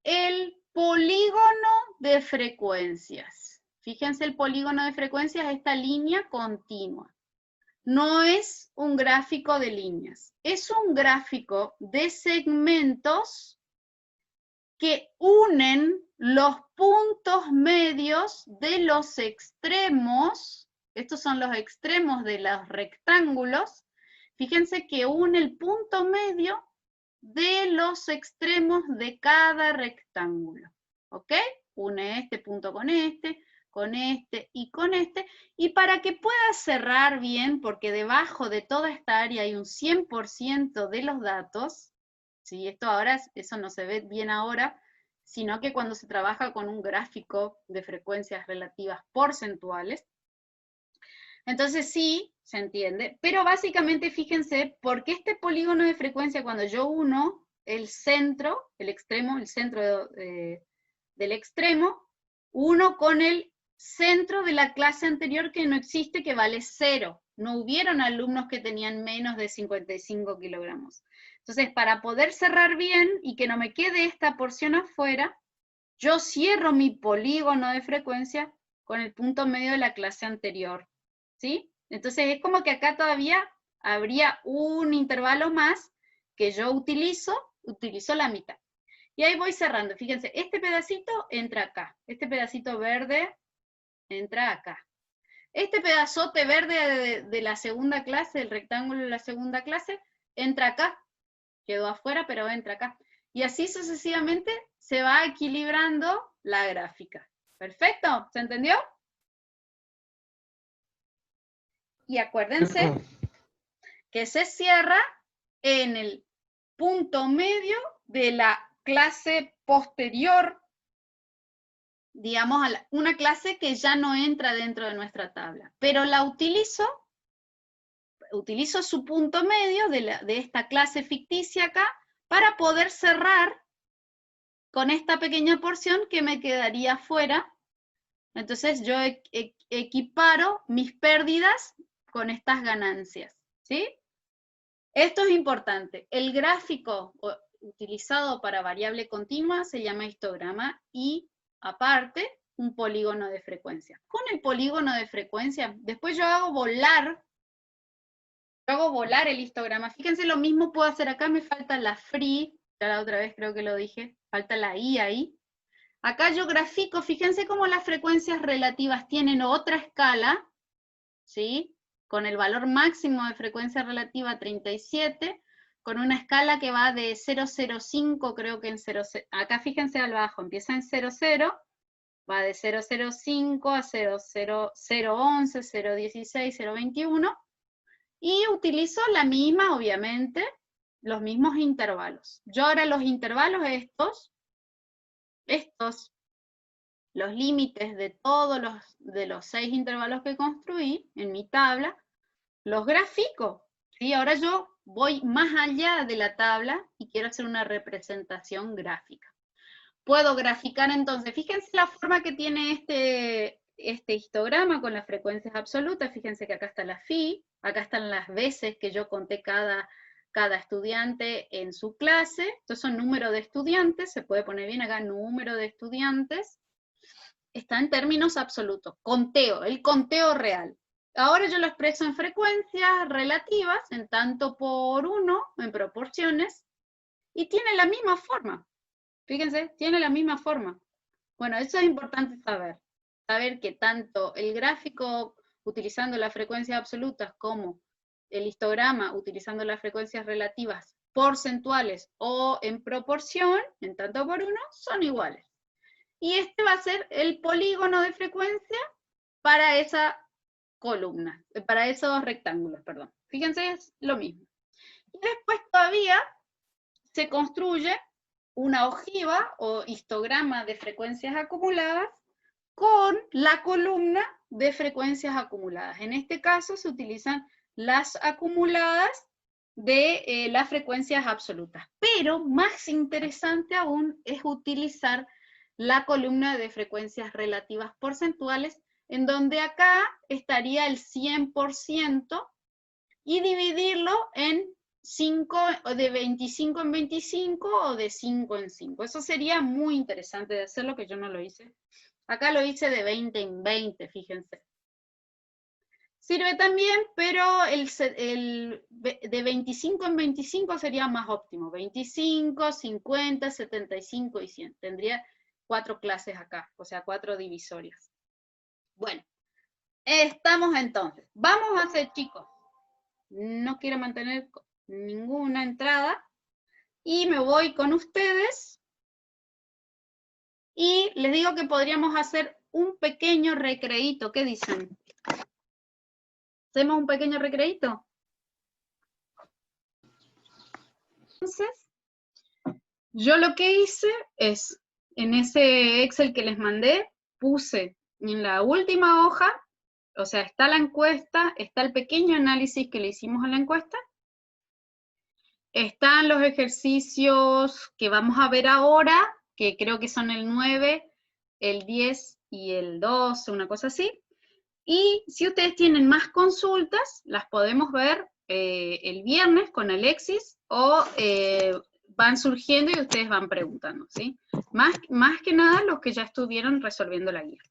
el polígono de frecuencias. Fíjense, el polígono de frecuencias es esta línea continua. No es un gráfico de líneas, es un gráfico de segmentos que unen los puntos medios de los extremos. Estos son los extremos de los rectángulos. Fíjense que une el punto medio de los extremos de cada rectángulo, ¿ok? Une este punto con este y con este, y para que pueda cerrar bien, porque debajo de toda esta área hay un 100% de los datos, ¿sí? Esto ahora, eso no se ve bien ahora, sino que cuando se trabaja con un gráfico de frecuencias relativas porcentuales, entonces sí, se entiende, pero básicamente fíjense, porque este polígono de frecuencia, cuando yo uno el centro, el extremo, el centro del extremo, uno con el centro de la clase anterior que no existe, que vale 0. No hubieron alumnos que tenían menos de 55 kilogramos. Entonces, para poder cerrar bien y que no me quede esta porción afuera, yo cierro mi polígono de frecuencia con el punto medio de la clase anterior, ¿sí? Entonces es como que acá todavía habría un intervalo más que yo utilizo la mitad. Y ahí voy cerrando, fíjense, este pedacito entra acá, este pedacito verde entra acá. Este pedazote verde de la segunda clase, el rectángulo de la segunda clase, entra acá, quedó afuera, pero entra acá. Y así sucesivamente se va equilibrando la gráfica. ¿Perfecto? ¿Se entendió? Y acuérdense que se cierra en el punto medio de la clase posterior, digamos, a una clase que ya no entra dentro de nuestra tabla, pero la utilizo su punto medio de esta clase ficticia acá para poder cerrar con esta pequeña porción que me quedaría fuera. Entonces yo equiparo mis pérdidas con estas ganancias, ¿sí? Esto es importante. El gráfico utilizado para variable continua se llama histograma y, aparte, un polígono de frecuencia. Con el polígono de frecuencia, después yo hago volar el histograma. Fíjense, lo mismo puedo hacer acá, me falta la free, ya la otra vez creo que lo dije, falta la i ahí. Acá yo grafico, fíjense cómo las frecuencias relativas tienen otra escala, ¿sí? Con el valor máximo de frecuencia relativa 37, con una escala que va de 0,05, creo que en 0, acá fíjense al bajo, empieza en 0,0, va de 0,05 a 0,11, 0,16, 0,21, y utilizo la misma, obviamente, los mismos intervalos. Yo ahora los intervalos estos, los límites de todos los 6 intervalos que construí en mi tabla, los grafico, ¿sí? Ahora yo voy más allá de la tabla y quiero hacer una representación gráfica. Puedo graficar entonces, fíjense la forma que tiene este histograma con las frecuencias absolutas, fíjense que acá está la phi, acá están las veces que yo conté cada estudiante en su clase, estos son número de estudiantes, se puede poner bien acá, número de estudiantes, está en términos absolutos, conteo, el conteo real. Ahora yo lo expreso en frecuencias relativas, en tanto por 1, en proporciones, y tiene la misma forma. Fíjense, tiene la misma forma. Bueno, eso es importante saber que tanto el gráfico utilizando las frecuencias absolutas como el histograma utilizando las frecuencias relativas porcentuales o en proporción, en tanto por 1, son iguales. Y este va a ser el polígono de frecuencia para esa columna, para esos rectángulos, perdón. Fíjense, es lo mismo. Y después todavía se construye una ojiva o histograma de frecuencias acumuladas con la columna de frecuencias acumuladas. En este caso se utilizan las acumuladas de las frecuencias absolutas. Pero más interesante aún es utilizar la columna de frecuencias relativas porcentuales, en donde acá estaría el 100% y dividirlo en 5, de 25 en 25 o de 5 en 5. Eso sería muy interesante de hacerlo, que yo no lo hice. Acá lo hice de 20 en 20, fíjense. Sirve también, pero de 25 en 25 sería más óptimo. 25, 50, 75 y 100. Tendría 4 clases acá, o sea, 4 divisorias. Bueno, estamos entonces. Vamos a hacer, chicos, no quiero mantener ninguna entrada, y me voy con ustedes, y les digo que podríamos hacer un pequeño recreíto. ¿Qué dicen? ¿Hacemos un pequeño recreíto? Entonces, yo lo que hice es, en ese Excel que les mandé, puse en la última hoja, o sea, está la encuesta, está el pequeño análisis que le hicimos a la encuesta, están los ejercicios que vamos a ver ahora, que creo que son el 9, el 10 y el 12, una cosa así. Y si ustedes tienen más consultas, las podemos ver el viernes con Alexis, o van surgiendo y ustedes van preguntando, ¿sí? Más que nada los que ya estuvieron resolviendo la guía.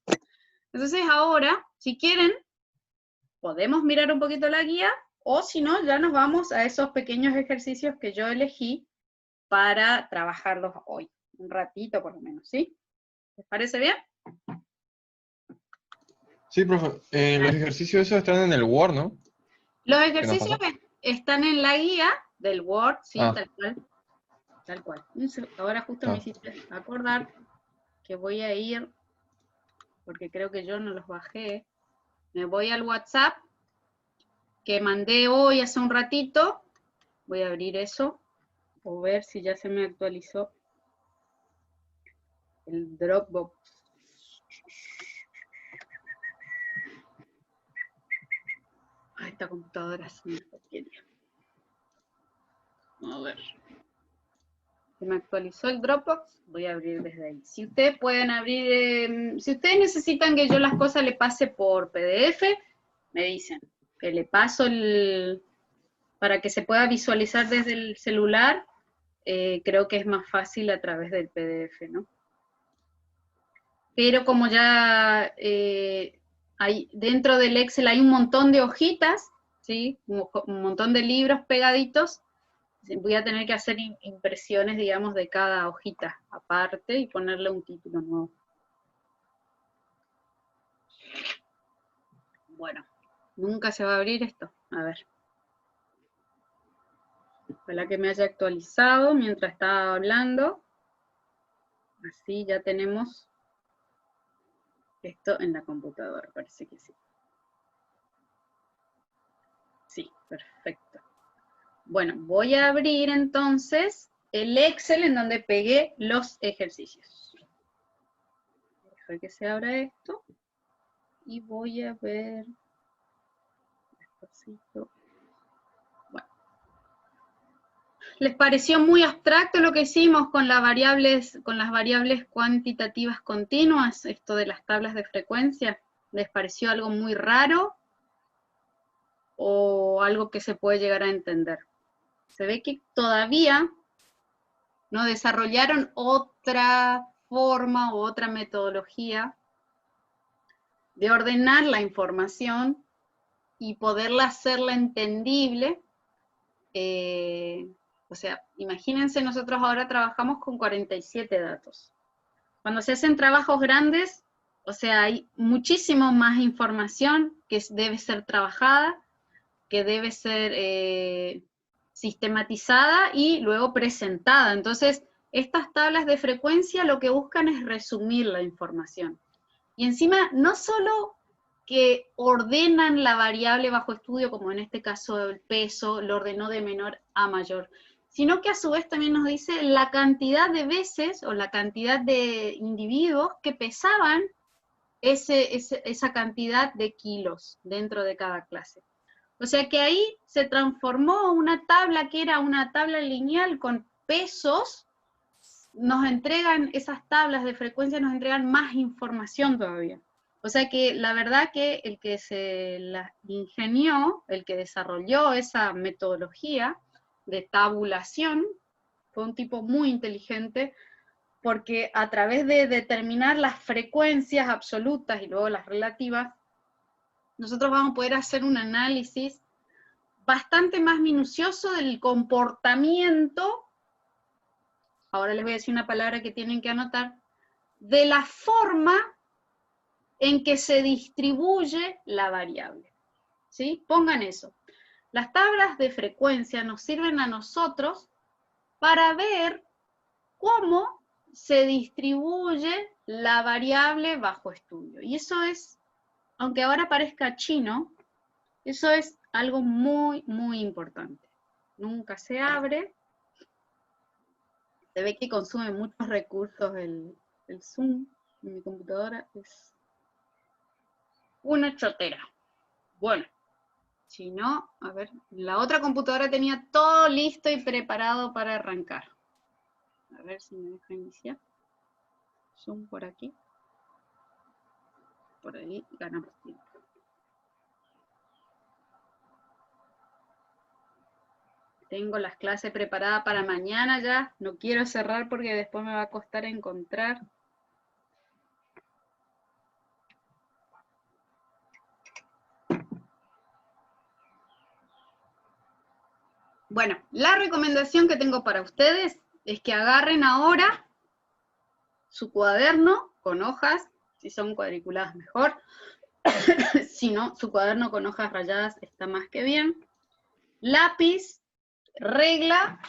Entonces ahora, si quieren, podemos mirar un poquito la guía, o si no, ya nos vamos a esos pequeños ejercicios que yo elegí para trabajarlos hoy. Un ratito por lo menos, ¿sí? ¿Les parece bien? Sí, profe. Los ejercicios esos están en el Word, ¿no? Los ¿Qué nos ejercicios pasó? están en la guía del Word, sí, Ah. tal cual. Tal cual. Ahora justo me Ah. hiciste acordar que voy a ir, porque creo que yo no los bajé. Me voy al WhatsApp que mandé hoy hace un ratito. Voy a abrir eso, o ver si ya se me actualizó el Dropbox. Ay, esta computadora es una porquería. A ver. Se me actualizó el Dropbox, voy a abrir desde ahí. Si ustedes pueden abrir, si ustedes necesitan que yo las cosas le pase por PDF, me dicen que le paso para que se pueda visualizar desde el celular, creo que es más fácil a través del PDF, ¿no? Pero como ya dentro del Excel hay un montón de hojitas, ¿sí? Un montón de libros pegaditos, voy a tener que hacer impresiones, digamos, de cada hojita aparte y ponerle un título nuevo. Bueno, nunca se va a abrir esto. A ver. Ojalá que me haya actualizado mientras estaba hablando. Así ya tenemos esto en la computadora, parece que sí. Sí, perfecto. Bueno, voy a abrir entonces el Excel en donde pegué los ejercicios. Dejar que se abra esto. Y voy a ver despacito. Bueno. ¿Les pareció muy abstracto lo que hicimos con las variables cuantitativas continuas, esto de las tablas de frecuencia? ¿Les pareció algo muy raro o algo que se puede llegar a entender? Se ve que todavía no desarrollaron otra forma u otra metodología de ordenar la información y poderla hacerla entendible. O sea, imagínense, nosotros ahora trabajamos con 47 datos. Cuando se hacen trabajos grandes, o sea, hay muchísimo más información que debe ser trabajada, que debe ser sistematizada y luego presentada. Entonces, estas tablas de frecuencia lo que buscan es resumir la información. Y encima, no solo que ordenan la variable bajo estudio, como en este caso el peso, lo ordenó de menor a mayor, sino que a su vez también nos dice la cantidad de veces o la cantidad de individuos que pesaban esa cantidad de kilos dentro de cada clase. O sea que ahí se transformó una tabla que era una tabla lineal con pesos, nos entregan esas tablas de frecuencia, nos entregan más información todavía. O sea que la verdad que el que se la ingenió, el que desarrolló esa metodología de tabulación, fue un tipo muy inteligente, porque a través de determinar las frecuencias absolutas y luego las relativas, nosotros vamos a poder hacer un análisis bastante más minucioso del comportamiento, ahora les voy a decir una palabra que tienen que anotar, de la forma en que se distribuye la variable. ¿Sí? Pongan eso. Las tablas de frecuencia nos sirven a nosotros para ver cómo se distribuye la variable bajo estudio. Y eso es, aunque ahora parezca chino, eso es algo muy, muy importante. Nunca se abre. Se ve que consume muchos recursos el Zoom en mi computadora. Es una chotera. Bueno, si no, a ver, la otra computadora tenía todo listo y preparado para arrancar. A ver si me deja iniciar. Zoom por aquí. Por ahí ganamos tiempo. Tengo las clases preparadas para mañana ya. No quiero cerrar porque después me va a costar encontrar. Bueno, la recomendación que tengo para ustedes es que agarren ahora su cuaderno con hojas, si son cuadriculadas mejor, si no, su cuaderno con hojas rayadas está más que bien, lápiz, regla,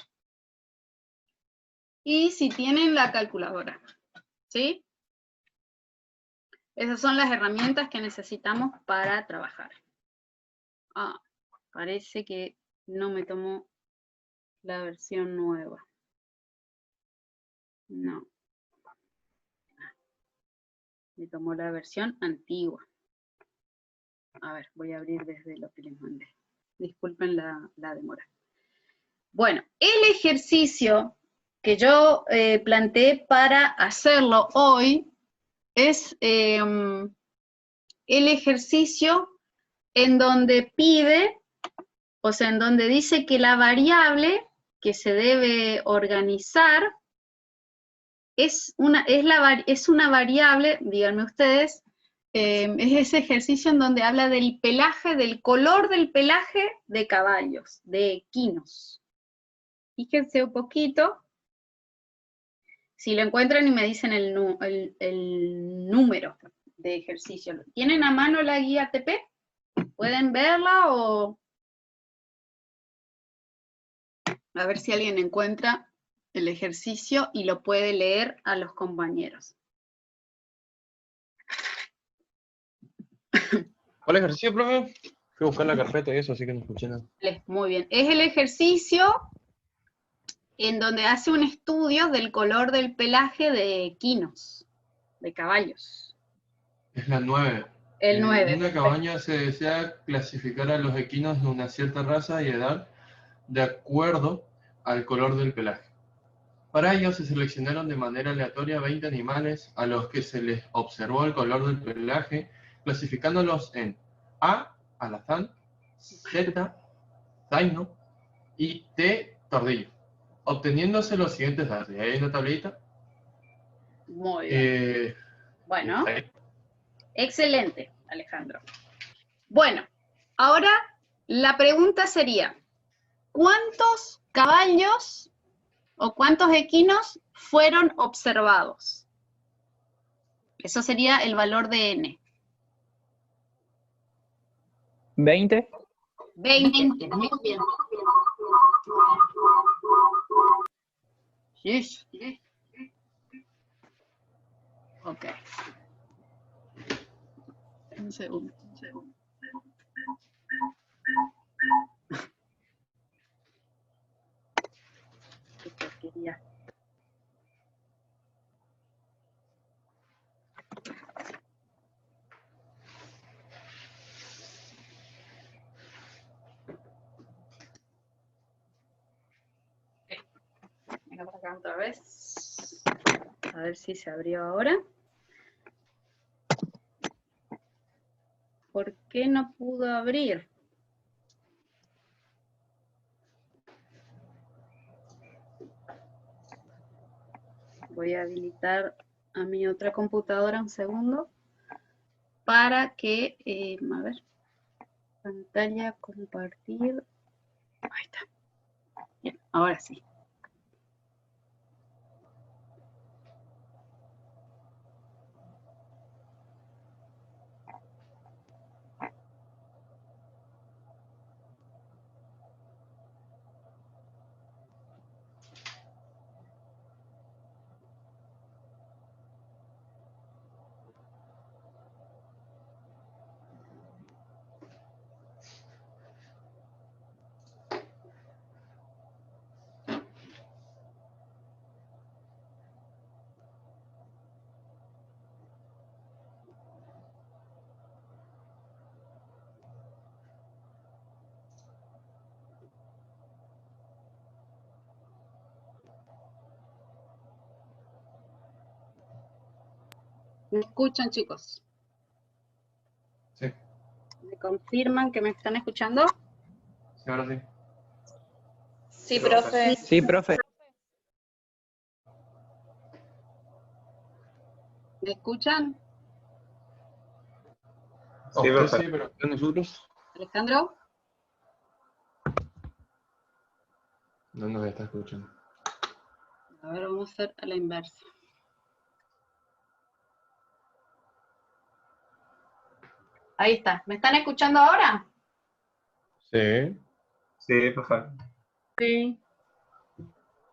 y si tienen la calculadora, ¿sí? Esas son las herramientas que necesitamos para trabajar. Ah, parece que no me tomó la versión nueva. No. Me tomó la versión antigua. A ver, voy a abrir desde lo que les mandé. Disculpen la demora. Bueno, el ejercicio que yo planteé para hacerlo hoy es el ejercicio en donde pide, o sea, en donde dice que la variable que se debe organizar es una variable, díganme ustedes, es ese ejercicio en donde habla del pelaje, del color del pelaje de caballos, de equinos. Fíjense un poquito, si lo encuentran y me dicen el número de ejercicio. ¿Tienen a mano la guía TP? ¿Pueden verla o...? A ver si alguien encuentra el ejercicio y lo puede leer a los compañeros. ¿Cuál ejercicio, profe? Fui a buscar la carpeta y eso, así que no escuché nada. Muy bien. Es el ejercicio en donde hace un estudio del color del pelaje de equinos, de caballos. Es la 9. El 9. En una Perfecto. cabaña se desea clasificar a los equinos de una cierta raza y edad de acuerdo al color del pelaje. Para ello se seleccionaron de manera aleatoria 20 animales a los que se les observó el color del pelaje, clasificándolos en A, alazán, Z, zaino y T, tordillo, obteniéndose los siguientes datos. ¿Hay una tablita? Muy bien. Bueno, excelente, Alejandro. Bueno, ahora la pregunta sería, ¿cuántos caballos o cuántos equinos fueron observados? Eso sería el valor de n. 20. 20, muy bien. Sí. Ok. Un segundo. Qué porquería. Venga para acá otra vez. A ver si se abrió ahora. ¿Por qué no pudo abrir? Voy a habilitar a mi otra computadora un segundo para que, a ver, pantalla, compartir. Ahí está. Bien, ahora sí. ¿Me escuchan, chicos? Sí, ¿Me confirman que me están escuchando? sí, ahora sí. Sí, profe. Sí, profe. ¿Me escuchan? Sí, usted sí, pero nosotros ¿Alejandro? no nos está escuchando. A ver, vamos a hacer a la inversa. Ahí está. ¿Me están escuchando ahora? Sí. Sí, profe. Sí.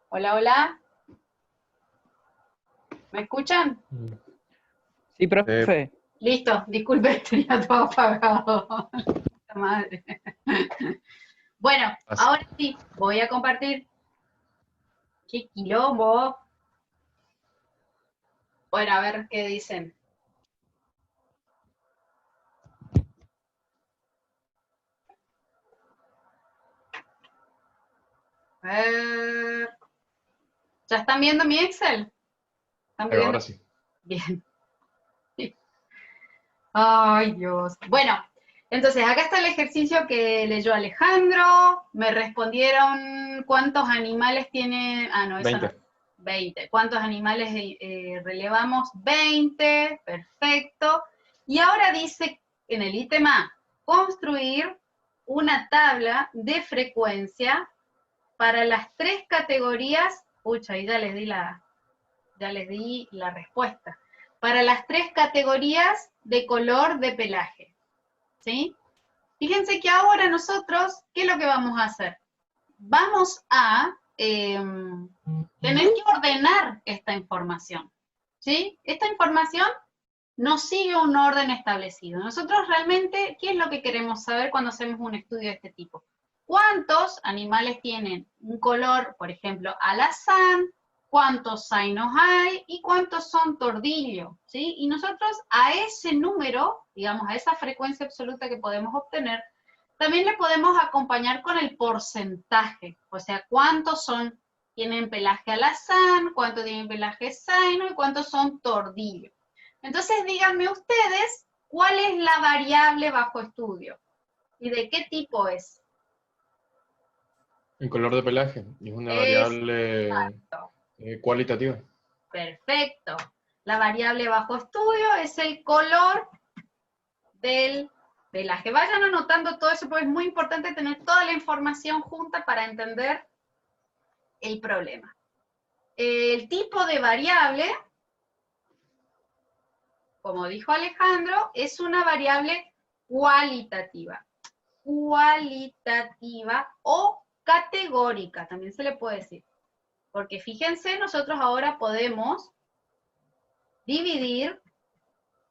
Hola, hola. ¿Me escuchan? Sí, profe. Listo, disculpe, tenía todo apagado. Puta madre. Bueno, ahora sí, voy a compartir. ¡Qué quilombo! Bueno, a ver qué dicen. A ver. ¿Ya están viendo mi Excel? ¿Están Pero viendo? ahora sí. Bien. Ay, Dios. Bueno, entonces acá está el ejercicio que leyó Alejandro. Me respondieron cuántos animales tiene... Ah, no, eso 20. no. 20. ¿Cuántos animales relevamos? 20. Perfecto. Y ahora dice en el ítem A, construir una tabla de frecuencia para las 3 categorías. Pucha, ahí ya les di la respuesta. Para las 3 categorías de color de pelaje, ¿sí? Fíjense que ahora nosotros, ¿qué es lo que vamos a hacer? Vamos a tener que ordenar esta información, ¿sí? Esta información no sigue un orden establecido. Nosotros realmente, ¿qué es lo que queremos saber cuando hacemos un estudio de este tipo? ¿Cuántos animales tienen un color, por ejemplo, alazán? ¿Cuántos zainos hay? ¿Y cuántos son tordillo? ¿Sí? Y nosotros a ese número, digamos, a esa frecuencia absoluta que podemos obtener, también le podemos acompañar con el porcentaje. O sea, cuántos tienen pelaje alazán, cuántos tienen pelaje zaino y cuántos son tordillo. Entonces, díganme ustedes, ¿cuál es la variable bajo estudio? ¿Y de qué tipo es? El color de pelaje. Y es una variable cualitativa. Perfecto. La variable bajo estudio es el color del pelaje. Vayan anotando todo eso porque es muy importante tener toda la información junta para entender el problema. El tipo de variable, como dijo Alejandro, es una variable cualitativa. Cualitativa o categórica, también se le puede decir. Porque fíjense, nosotros ahora podemos dividir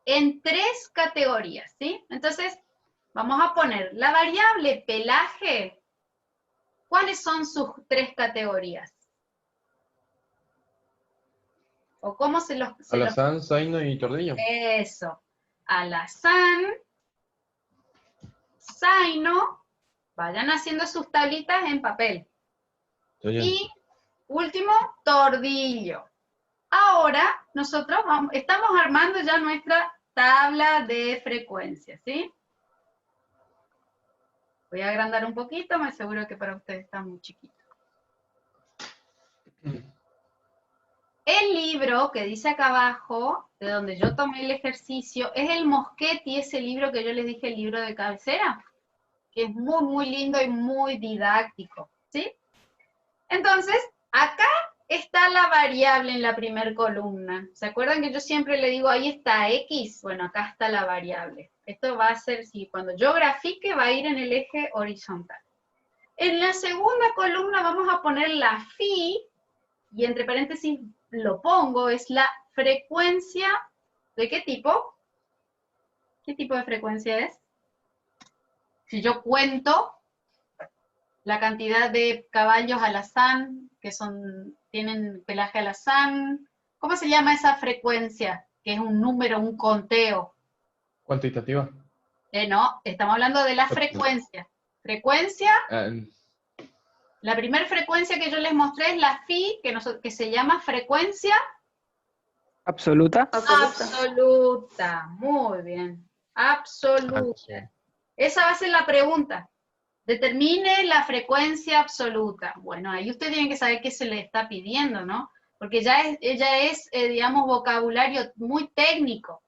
en 3 categorías, ¿sí? Entonces, vamos a poner la variable pelaje. ¿Cuáles son sus 3 categorías? ¿O cómo se los... Alazán, zaino y tordillo. Eso. Alazán, zaino, vayan haciendo sus tablitas en papel. Y último, tordillo. Ahora nosotros estamos armando ya nuestra tabla de frecuencia, ¿sí? Voy a agrandar un poquito, me aseguro que para ustedes está muy chiquito. El libro que dice acá abajo, de donde yo tomé el ejercicio, es el Moschetti, ese libro que yo les dije, el libro de cabecera, que es muy, muy lindo y muy didáctico, ¿sí? Entonces, acá está la variable en la primera columna. ¿Se acuerdan que yo siempre le digo, ahí está X? Bueno, acá está la variable. Esto va a ser, si cuando yo grafique, va a ir en el eje horizontal. En la segunda columna vamos a poner la phi, y entre paréntesis lo pongo, es la frecuencia. ¿De qué tipo? ¿Qué tipo de frecuencia es? Si yo cuento la cantidad de caballos alazán que tienen pelaje alazán, ¿cómo se llama esa frecuencia? Que es un número, un conteo. ¿Cuantitativa? No, estamos hablando de la frecuencia. Frecuencia, la primera frecuencia que yo les mostré es la phi, que se llama frecuencia ¿Absoluta? absoluta. Muy bien. Absoluta. Esa va a ser la pregunta. Determine la frecuencia absoluta. Bueno, ahí usted tiene que saber qué se le está pidiendo, ¿no? Porque ella es digamos, vocabulario muy técnico.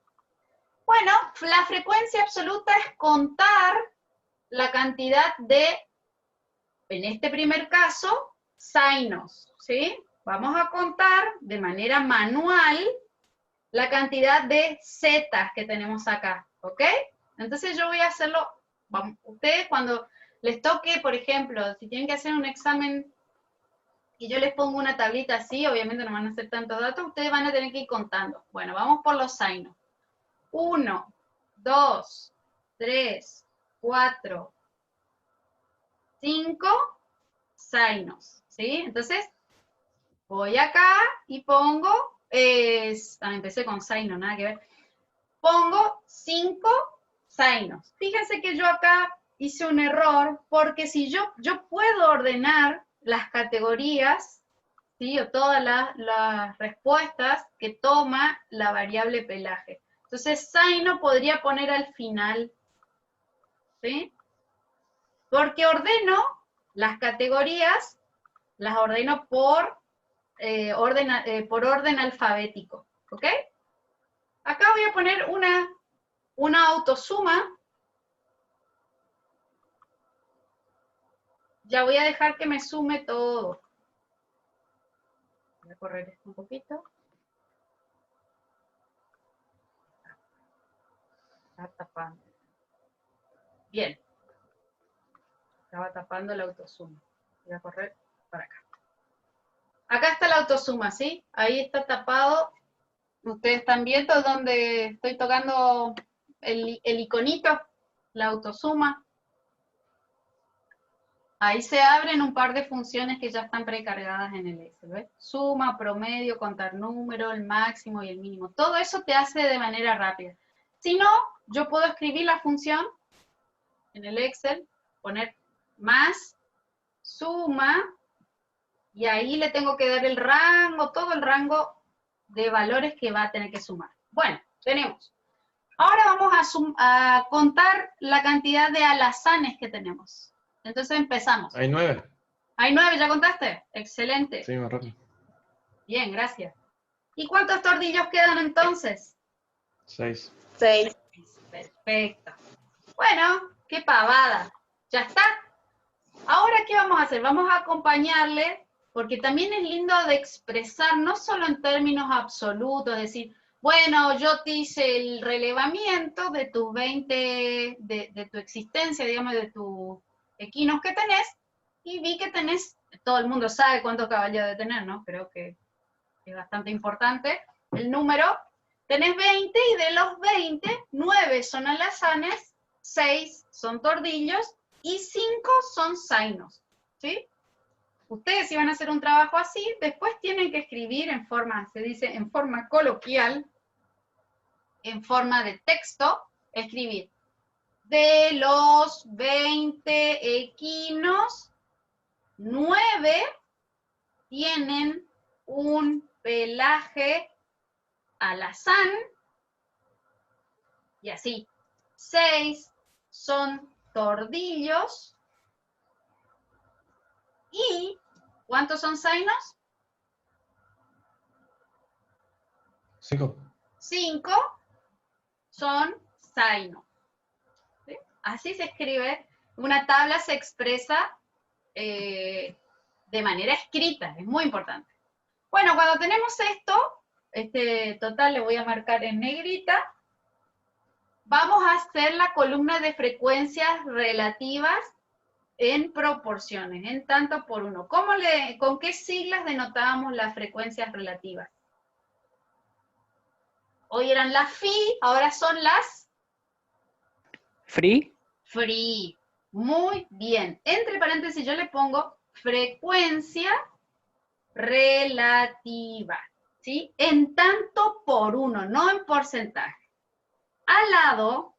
Bueno, la frecuencia absoluta es contar la cantidad de, en este primer caso, zainos, ¿sí? Vamos a contar de manera manual la cantidad de zetas que tenemos acá, ¿ok? Entonces yo voy a hacerlo, ustedes cuando les toque, por ejemplo, si tienen que hacer un examen y yo les pongo una tablita así, obviamente no van a hacer tantos datos, ustedes van a tener que ir contando. Bueno, vamos por los zainos. 1, 2, 3, 4, 5 zainos, ¿sí? Entonces, voy acá y pongo, empecé con zaino, nada que ver. Pongo 5 zainos. Fíjense que yo acá hice un error, porque si yo puedo ordenar las categorías ¿sí? O todas las respuestas que toma la variable pelaje. Entonces, Zaino podría poner al final, ¿sí? Porque ordeno las categorías, las ordeno por orden alfabético, ¿ok? Acá voy a poner una autosuma. Ya voy a dejar que me sume todo. Voy a correr esto un poquito. Está tapando. Bien. Estaba tapando la autosuma. Voy a correr para acá. Acá está la autosuma, ¿sí? Ahí está tapado. Ustedes están viendo donde estoy tocando el iconito, la autosuma. Ahí se abren un par de funciones que ya están precargadas en el Excel, ¿ves? Suma, promedio, contar número, el máximo y el mínimo. Todo eso te hace de manera rápida. Si no, yo puedo escribir la función en el Excel, poner más, suma, y ahí le tengo que dar el rango, todo el rango de valores que va a tener que sumar. Bueno, tenemos. Ahora vamos a contar la cantidad de alazanes que tenemos. Entonces empezamos. Hay 9. ¿Hay 9? ¿Ya contaste? Excelente. Sí, más rápido. Bien, gracias. ¿Y cuántos tordillos quedan entonces? 6. 6. Perfecto. Bueno, qué pavada. ¿Ya está? Ahora, ¿qué vamos a hacer? Vamos a acompañarle, porque también es lindo de expresar, no solo en términos absolutos, es decir, bueno, yo te hice el relevamiento de tus 20, de tu existencia, digamos, de tus equinos que tenés, y vi que tenés, todo el mundo sabe cuántos caballos de tener, ¿no? Creo que es bastante importante el número. Tenés 20 y de los 20, 9 son alazanes, 6 son tordillos y 5 son zainos, ¿sí? Ustedes si van a hacer un trabajo así, después tienen que escribir en forma, se dice en forma coloquial, en forma de texto, escribir de los 20 equinos, 9 tienen un pelaje alazán, y así, 6 son tordillos, y ¿cuántos son zainos? 5. 5 son zainos. ¿Sí? Así se escribe, una tabla se expresa de manera escrita, es muy importante. Bueno, cuando tenemos esto, este total le voy a marcar en negrita, vamos a hacer la columna de frecuencias relativas en proporciones, en tanto por uno. ¿Con qué siglas denotábamos las frecuencias relativas? Hoy eran las phi, ahora son las Free. free. Muy bien. Entre paréntesis yo le pongo frecuencia relativa, ¿sí? En tanto por uno, no en porcentaje. Al lado,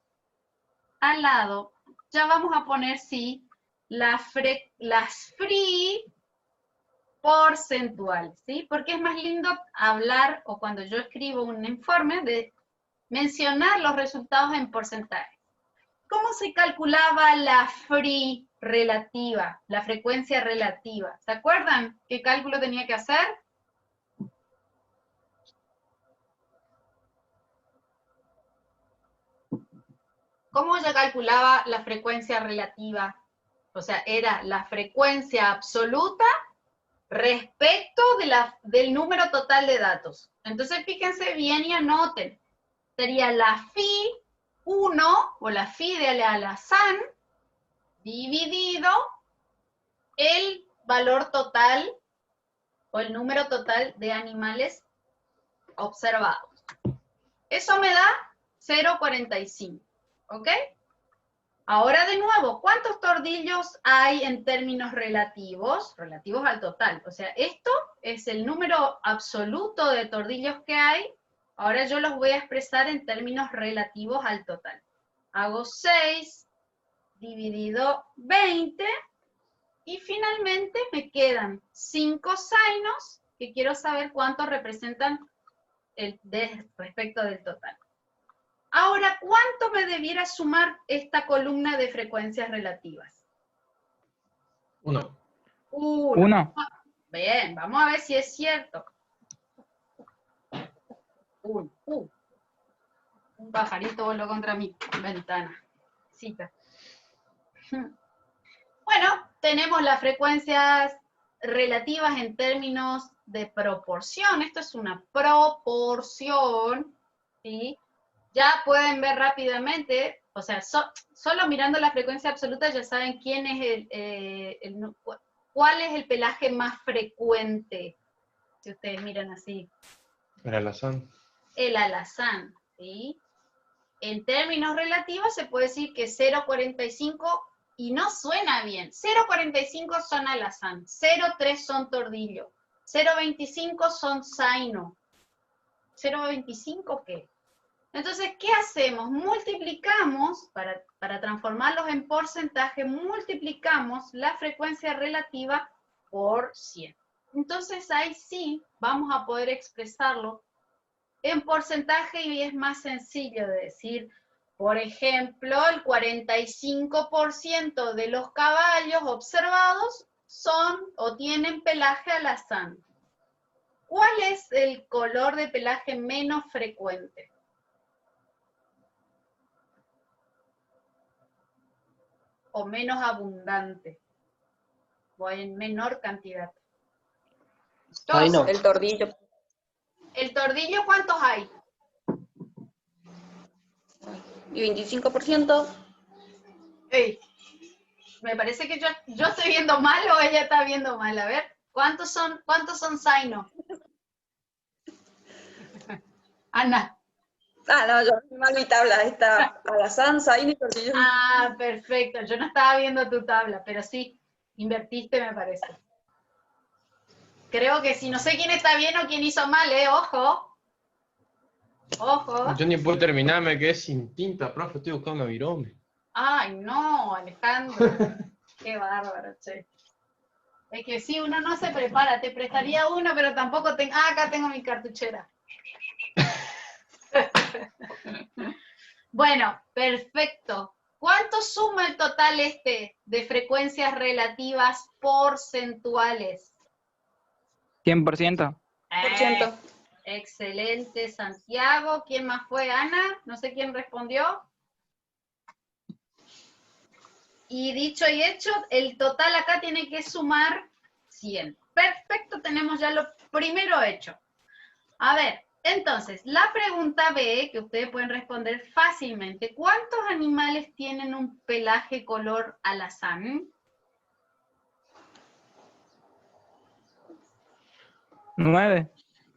ya vamos a poner, sí, las free porcentuales, ¿sí? Porque es más lindo hablar, o cuando yo escribo un informe, de mencionar los resultados en porcentaje. ¿Cómo se calculaba la free relativa, la frecuencia relativa? ¿Se acuerdan qué cálculo tenía que hacer? ¿Cómo se calculaba la frecuencia relativa? O sea, era la frecuencia absoluta respecto del número total de datos. Entonces, fíjense bien y anoten. Sería la phi 1, o la phi de alazán, dividido el valor total, o el número total de animales observados. Eso me da 0,45, ¿ok? Ahora de nuevo, ¿cuántos tordillos hay en términos relativos? Relativos al total. O sea, esto es el número absoluto de tordillos que hay. Ahora yo los voy a expresar en términos relativos al total. Hago 6 dividido 20 y finalmente me quedan 5 zainos que quiero saber cuánto representan respecto del total. Ahora, ¿cuánto me debiera sumar esta columna de frecuencias relativas? 1. 1. 1. Bien, vamos a ver si es cierto. 1. Un pajarito voló contra mi ventana. Cita. Bueno, tenemos las frecuencias relativas en términos de proporción. Esto es una proporción, ¿sí? Ya pueden ver rápidamente, o sea, solo mirando la frecuencia absoluta ya saben quién es cuál es el pelaje más frecuente, si ustedes miran así. El alazán. El alazán, ¿sí? En términos relativos se puede decir que 0,45, y no suena bien, 0,45 son alazán, 0,3 son tordillo, 0,25 son zaino. ¿0,25 qué? Entonces, ¿qué hacemos? Multiplicamos, para transformarlos en porcentaje, multiplicamos la frecuencia relativa por 100. Entonces, ahí sí vamos a poder expresarlo en porcentaje y es más sencillo de decir, por ejemplo, el 45% de los caballos observados son o tienen pelaje alazán. ¿Cuál es el color de pelaje menos frecuente? O menos abundante, o en menor cantidad. Ay, no. El tordillo. ¿El tordillo cuántos hay? Y 25%. Ey, me parece que yo estoy viendo mal o ella está viendo mal. A ver, ¿cuántos son zaino? Ana. Ah, no, yo mal mi tabla. Está alazán, zaino y tordillo. Ah, perfecto. Yo no estaba viendo tu tabla, pero sí, invertiste, me parece. Creo que sí. No sé quién está bien o quién hizo mal, ¿eh? Ojo. Ojo. Yo ni puedo terminar, me quedé sin tinta, profe, estoy buscando una virome. Ay, no, Alejandro. Qué bárbaro, che. Es que si uno no se prepara, te prestaría uno, pero tampoco tengo... Ah, acá tengo mi cartuchera. Bueno, perfecto. ¿Cuánto suma el total de frecuencias relativas porcentuales? 100%. Excelente, Santiago. ¿Quién más fue? Ana. No sé quién respondió. Y dicho y hecho, el total acá tiene que sumar 100. Perfecto, tenemos ya lo primero hecho. A ver, entonces, la pregunta B, que ustedes pueden responder fácilmente. ¿Cuántos animales tienen un pelaje color alazán? 9.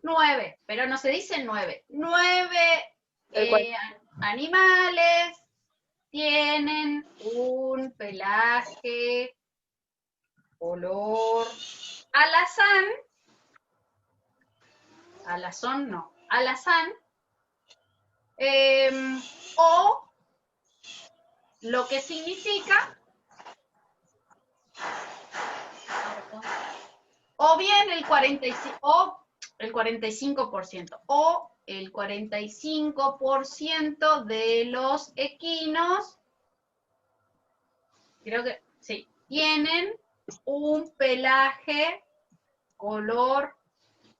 9, pero no se dice 9. 9 animales tienen un pelaje color alazán. Alazón no, alazán. O lo que significa, o bien el 45%, o el 45% de los equinos, creo que sí, tienen un pelaje color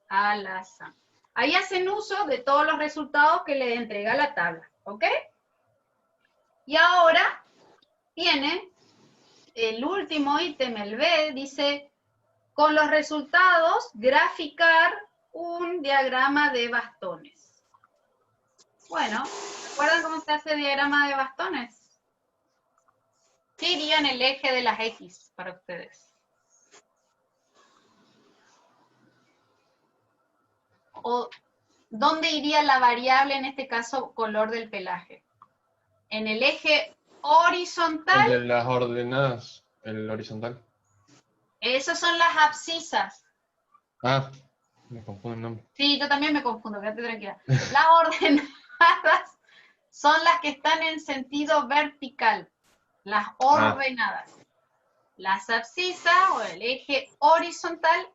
alazán. Ahí hacen uso de todos los resultados que les entrega la tabla, ¿ok? Y ahora tiene el último ítem, el B, dice, con los resultados, graficar un diagrama de bastones. Bueno, ¿recuerdan cómo se hace diagrama de bastones? ¿Qué iría en el eje de las X para ustedes? ¿O dónde iría la variable, en este caso, color del pelaje? ¿En el eje horizontal? El de las ordenadas, el horizontal. Esas son las abscisas. Ah, me confundo el nombre. Sí, yo también me confundo, quédate tranquila. Las ordenadas son las que están en sentido vertical, las ordenadas. Las abscisas o el eje horizontal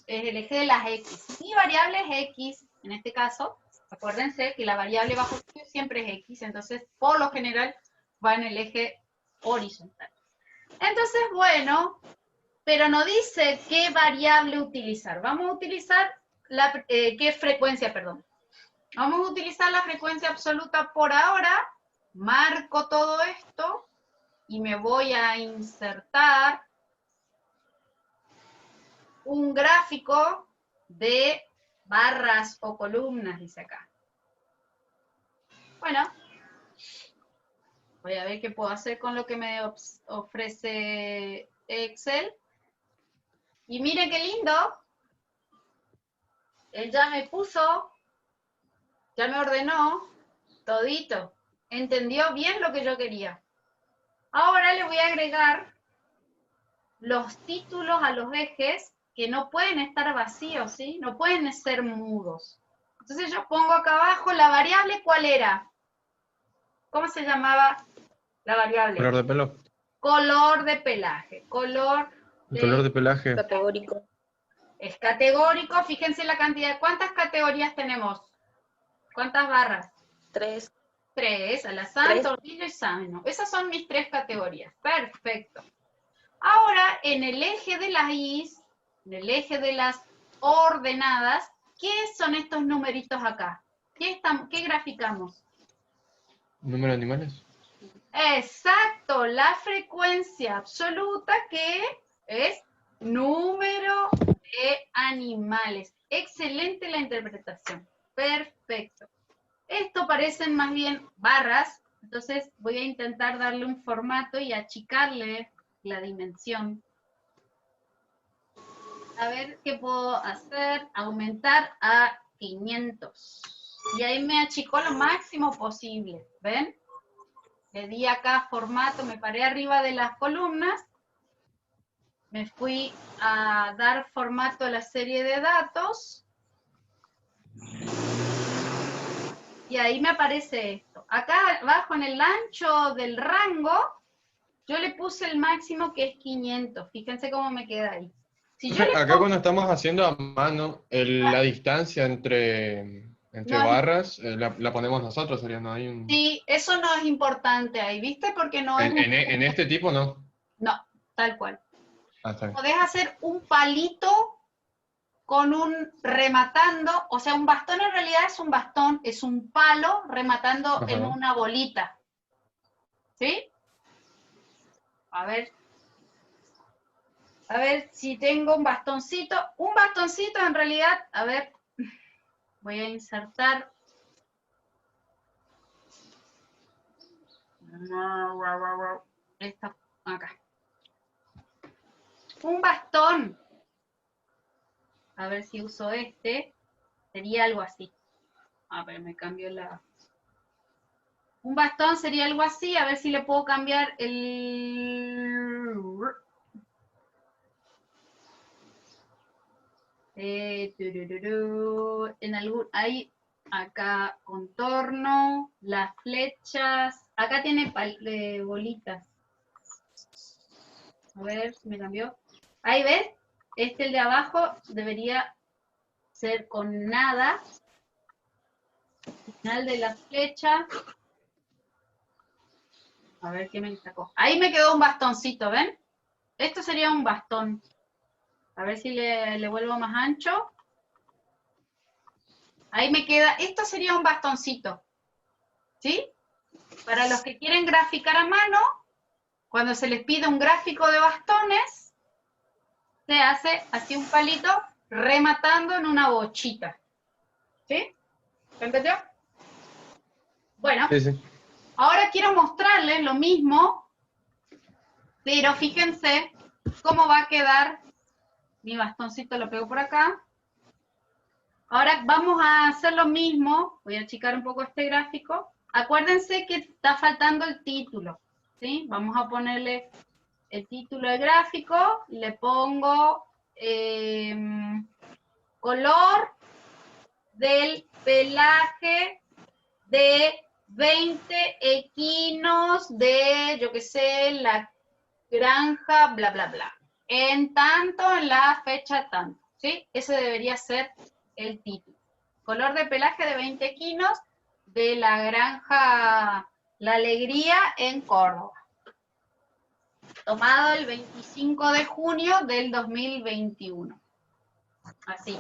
es el eje de las X. Mi variable es X, en este caso, acuérdense que la variable bajo estudio siempre es X, entonces por lo general va en el eje horizontal. Entonces, bueno, pero no dice qué variable utilizar. Vamos a utilizar qué frecuencia, perdón. Vamos a utilizar la frecuencia absoluta por ahora. Marco todo esto y me voy a insertar un gráfico de barras o columnas, dice acá. Bueno, voy a ver qué puedo hacer con lo que me ofrece Excel. Y miren qué lindo. Él ya me puso, ya me ordenó todito. Entendió bien lo que yo quería. Ahora le voy a agregar los títulos a los ejes que no pueden estar vacíos, ¿sí? No pueden ser mudos. Entonces yo pongo acá abajo la variable, ¿cuál era? ¿Cómo se llamaba la variable? Color de pelo. Color de pelaje. Color de pelaje. Categórico. Es categórico. Fíjense la cantidad. ¿Cuántas categorías tenemos? ¿Cuántas barras? 3. 3. Alazán, 3. tornillo y sano. Esas son mis 3 categorías. Perfecto. Ahora, en el eje de las Is, en el eje de las ordenadas, ¿qué son estos numeritos acá? ¿Qué graficamos? ¿Número de animales? Exacto, la frecuencia absoluta que es número de animales. Excelente la interpretación. Perfecto. Esto parecen más bien barras, entonces voy a intentar darle un formato y achicarle la dimensión. A ver qué puedo hacer. Aumentar a 500. Y ahí me achicó lo máximo posible. ¿Ven? Le di acá formato, me paré arriba de las columnas. Me fui a dar formato a la serie de datos. Y ahí me aparece esto. Acá abajo en el ancho del rango, yo le puse el máximo que es 500. Fíjense cómo me queda ahí. Si yo Acá cuando estamos haciendo a mano, la distancia entre No, barras la ponemos nosotros, sería, no hay un... Sí, eso no es importante ahí, ¿viste? Porque no es En este tipo no. No, tal cual. Ah, está bien. Podés hacer un palito con un rematando, o sea, un bastón en realidad es un bastón, es un palo rematando en una bolita. ¿Sí? A ver si tengo un bastoncito. Un bastoncito en realidad, a ver, voy a insertar. Esta acá. Un bastón. A ver si uso este. Sería algo así. A ver, me cambio la... Un bastón sería algo así. A ver si le puedo cambiar el... En algún... Ahí, acá, contorno, las flechas. Acá tiene bolitas. A ver si me cambió. Ahí ves. El de abajo debería ser con nada. Final de la flecha. A ver qué me sacó. Ahí me quedó un bastoncito, ¿ven? Esto sería un bastón. A ver si le vuelvo más ancho. Ahí me queda. Esto sería un bastoncito. ¿Sí? Para los que quieren graficar a mano, cuando se les pide un gráfico de bastones, se hace así un palito rematando en una bochita. ¿Sí? ¿Se entendió? Bueno, sí. Ahora quiero mostrarles lo mismo, pero fíjense cómo va a quedar. Mi bastoncito lo pego por acá. Ahora vamos a hacer lo mismo. Voy a achicar un poco este gráfico. Acuérdense que está faltando el título, ¿sí? Vamos a ponerle el título del gráfico. Le pongo color del pelaje de 20 equinos de, yo qué sé, la granja, bla, bla, bla. En tanto, en la fecha tanto. ¿sí? Ese debería ser el título. Color de pelaje de 20 equinos de la granja La Alegría en Córdoba. Tomado el 25 de junio del 2021. Así.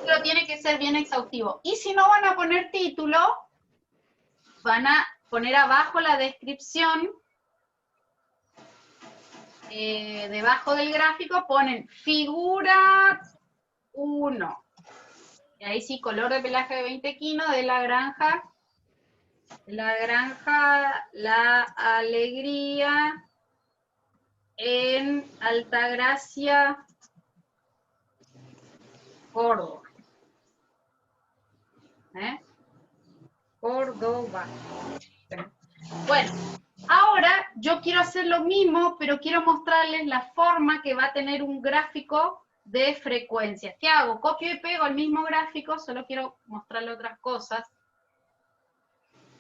Pero tiene que ser bien exhaustivo. Y si no van a poner título, van a poner abajo la descripción. Debajo del gráfico ponen figura 1. Y ahí sí, color de pelaje de 20 equinos de la granja La Alegría en Altagracia, Córdoba. Córdoba. Bueno, ahora yo quiero hacer lo mismo, pero quiero mostrarles la forma que va a tener un gráfico de frecuencias. ¿Qué hago? Copio y pego el mismo gráfico, solo quiero mostrarle otras cosas.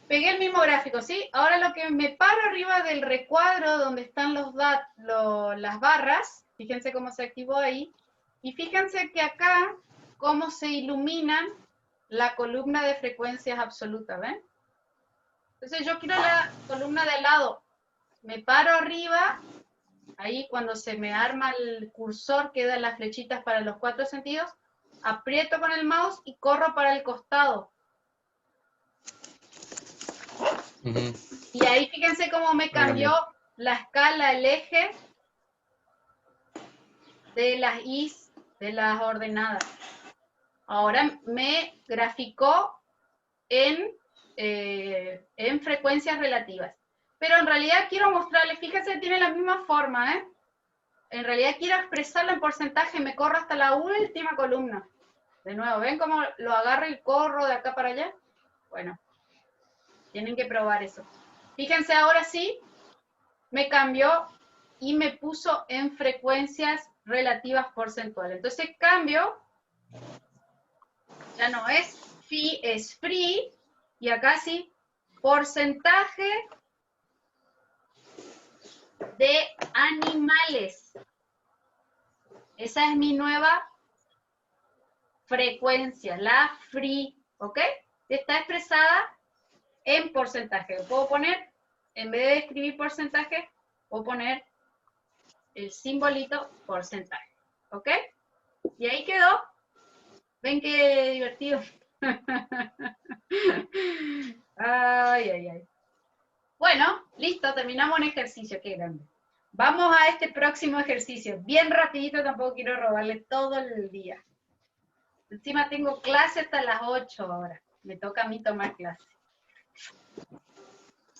Pegué el mismo gráfico, ¿sí? Ahora lo que me paro arriba del recuadro donde están las barras, fíjense cómo se activó ahí, y fíjense que acá, cómo se iluminan la columna de frecuencias absolutas, ¿ven? Entonces yo quiero la columna de al lado, me paro arriba, ahí cuando se me arma el cursor quedan las flechitas para los 4 sentidos, aprieto con el mouse y corro para el costado. Y ahí fíjense cómo me cambió la escala, el eje de las Is, de las ordenadas. Ahora me graficó en frecuencias relativas. Pero en realidad quiero mostrarles, fíjense, tiene la misma forma, ¿eh? En realidad quiero expresarlo en porcentaje, me corro hasta la última columna. De nuevo, ¿ven cómo lo agarro y corro de acá para allá? Bueno, tienen que probar eso. Fíjense, ahora sí, me cambió y me puso en frecuencias relativas porcentuales. Entonces cambio, ya no es phi, es free, y acá sí, porcentaje de animales. Esa es mi nueva frecuencia, la free, ¿ok? Está expresada en porcentaje. Puedo poner, en vez de escribir porcentaje, puedo poner el simbolito porcentaje, ¿ok? Y ahí quedó. ¿Ven qué divertido? Ay, ay, ay. Bueno, listo, terminamos un ejercicio, qué grande. Vamos a este próximo ejercicio. Bien rapidito, tampoco quiero robarle todo el día. Encima tengo clase hasta las 8 ahora. Me toca a mí tomar clase.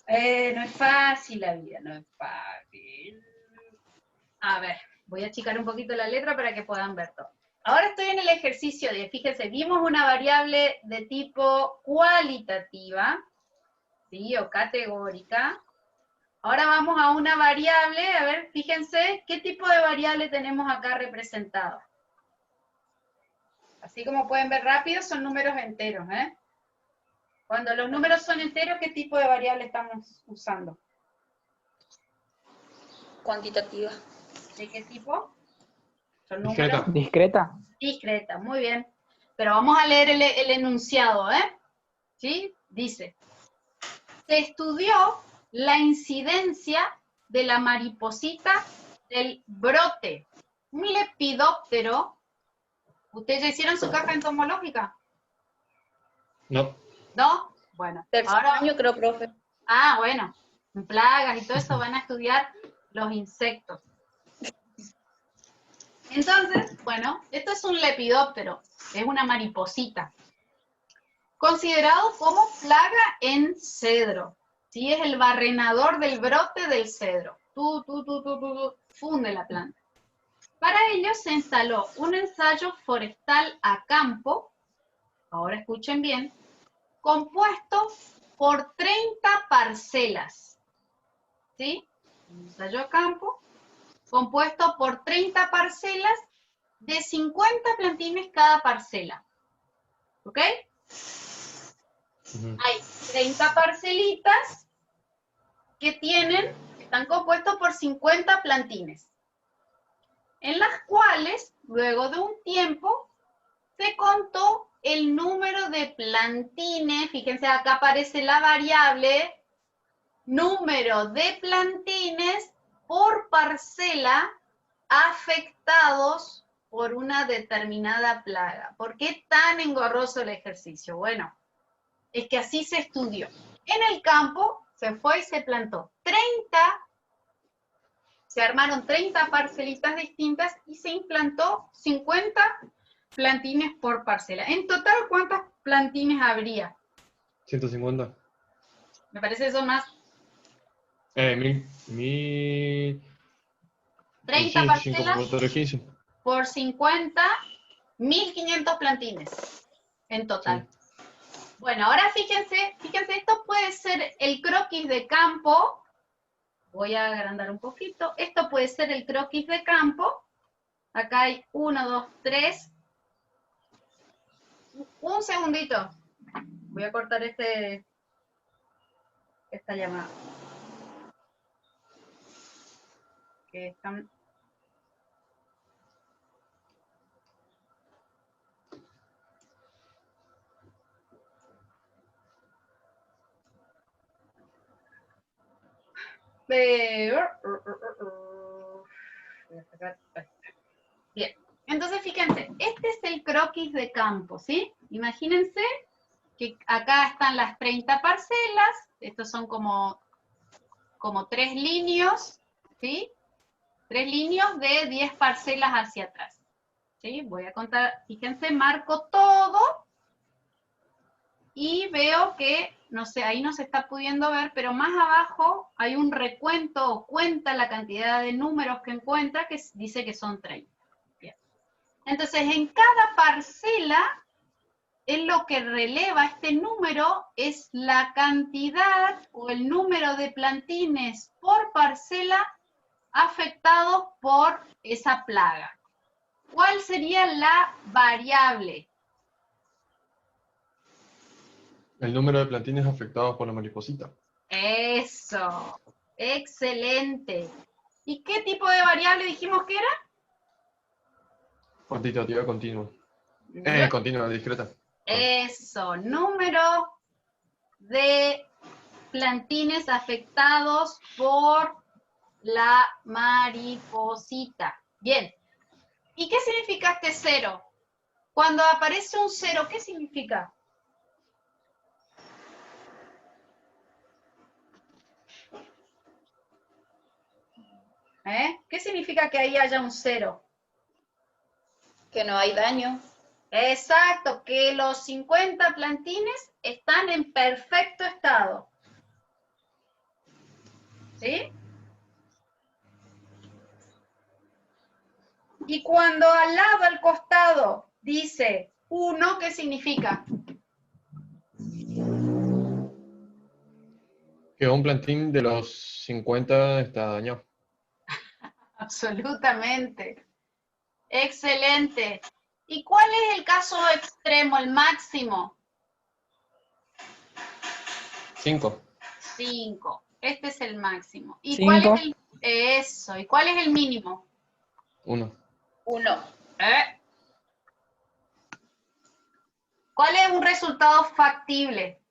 No es fácil la vida, no es fácil. A ver, voy a achicar un poquito la letra para que puedan ver todo. Ahora estoy en el ejercicio de, fíjense, vimos una variable de tipo cualitativa, ¿sí? O categórica. Ahora vamos a una variable, a ver, fíjense, ¿qué tipo de variable tenemos acá representada? Así como pueden ver rápido, son números enteros, ¿eh? Cuando los números son enteros, ¿qué tipo de variable estamos usando? Cuantitativa. ¿De qué tipo? ¿Son números? Discreta. Discreta, muy bien. Pero vamos a leer el enunciado, ¿eh? ¿Sí? Dice, se estudió la incidencia de la mariposita del brote. Un lepidóptero. ¿Ustedes ya hicieron su caja entomológica? No. ¿No? Bueno. Tercer Ahora, año creo, profe. ah, bueno. En plagas y todo eso van a estudiar los insectos. Entonces, bueno, esto es un lepidóptero. Es una mariposita. Considerado como plaga en cedro. ¿Sí? Es el barrenador del brote del cedro. Funde la planta. Para ello se instaló un ensayo forestal a campo, ahora escuchen bien, compuesto por 30 parcelas. ¿Sí? Un ensayo a campo, compuesto por 30 parcelas de 50 plantines cada parcela. ¿Ok? Hay 30 parcelitas que están compuestos por 50 plantines. en las cuales, luego de un tiempo, se contó el número de plantines. Fíjense, acá aparece la variable número de plantines por parcela afectados por una determinada plaga. ¿Por qué tan engorroso el ejercicio? Bueno, es que así se estudió. En el campo se fue y se plantó 30, se armaron 30 parcelitas distintas y se implantó 50 plantines por parcela. En total, ¿cuántos plantines habría? 150. Me parece eso más. 1000. 30 Sí, 5 parcelas por 15. por 50, 1500 plantines en total. Sí. Bueno, ahora fíjense, esto puede ser el croquis de campo. Voy a agrandar un poquito. Esto puede ser el croquis de campo. Acá hay 1, 2, 3. Un segundito. Voy a cortar esta llamada. Que están... Bien, entonces fíjense, este es el croquis de campo, ¿sí? Imagínense que acá están las 30 parcelas, estos son como 3 líneas, ¿sí? 3 líneas de 10 parcelas hacia atrás, ¿sí? Voy a contar, fíjense, marco todo y veo que, no sé, ahí no se está pudiendo ver, pero más abajo hay un recuento o cuenta la cantidad de números que encuentra que dice que son 30. Bien. Entonces, en cada parcela, en lo que releva este número es la cantidad o el número de plantines por parcela afectados por esa plaga. ¿Cuál sería la variable? El número de plantines afectados por la mariposita. Eso, excelente. ¿Y qué tipo de variable dijimos que era? Cuantitativa continua. Continua, discreta. Eso, número de plantines afectados por la mariposita. Bien. ¿Y qué significa este cero? Cuando aparece un cero, ¿qué significa? ¿Qué significa que ahí haya un cero? Que no hay daño. Exacto, que los 50 plantines están en perfecto estado. ¿Sí? Y cuando al lado, al costado, dice 1, ¿qué significa? Que un plantín de los 50 está dañado. Absolutamente. Excelente. ¿Y cuál es el caso extremo, el máximo? 5. 5. Este es el máximo. ¿Y 5. cuál es el... Eso. ¿Y cuál es el mínimo? 1. 1. ¿Cuál es un resultado factible?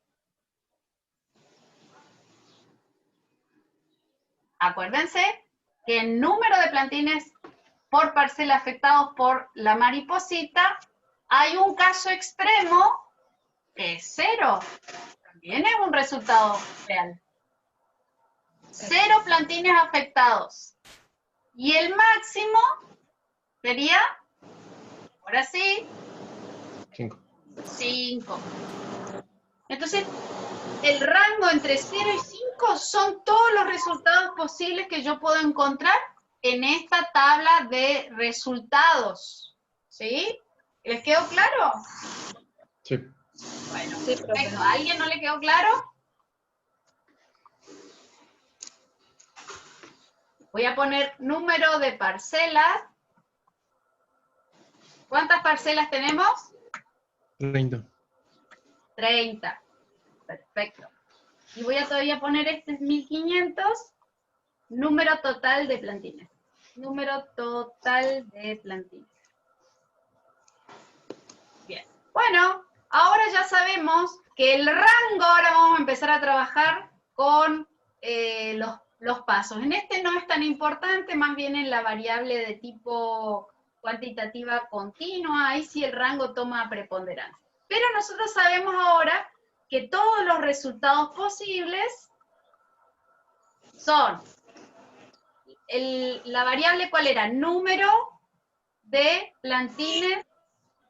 Acuérdense que el número de plantines por parcela afectados por la mariposita, hay un caso extremo que es 0. También es un resultado real. 0 plantines afectados. Y el máximo sería, ahora sí, 5. 5. Entonces, el rango entre 0 y 5 son todos los resultados posibles que yo puedo encontrar en esta tabla de resultados. ¿Sí? ¿Les quedó claro? Sí. Bueno, Sí, perfecto. ¿A alguien no le quedó claro? Voy a poner número de parcelas. ¿Cuántas parcelas tenemos? 30. 30. Perfecto. Y voy a todavía poner este es 1500, número total de plantines. número total de plantines. Bien. Bueno, ahora ya sabemos que el rango, ahora vamos a empezar a trabajar con los pasos. En este no es tan importante, más bien en la variable de tipo cuantitativa continua, ahí sí el rango toma preponderancia. Pero nosotros sabemos ahora que todos los resultados posibles son, la variable ¿cuál era? Número de plantines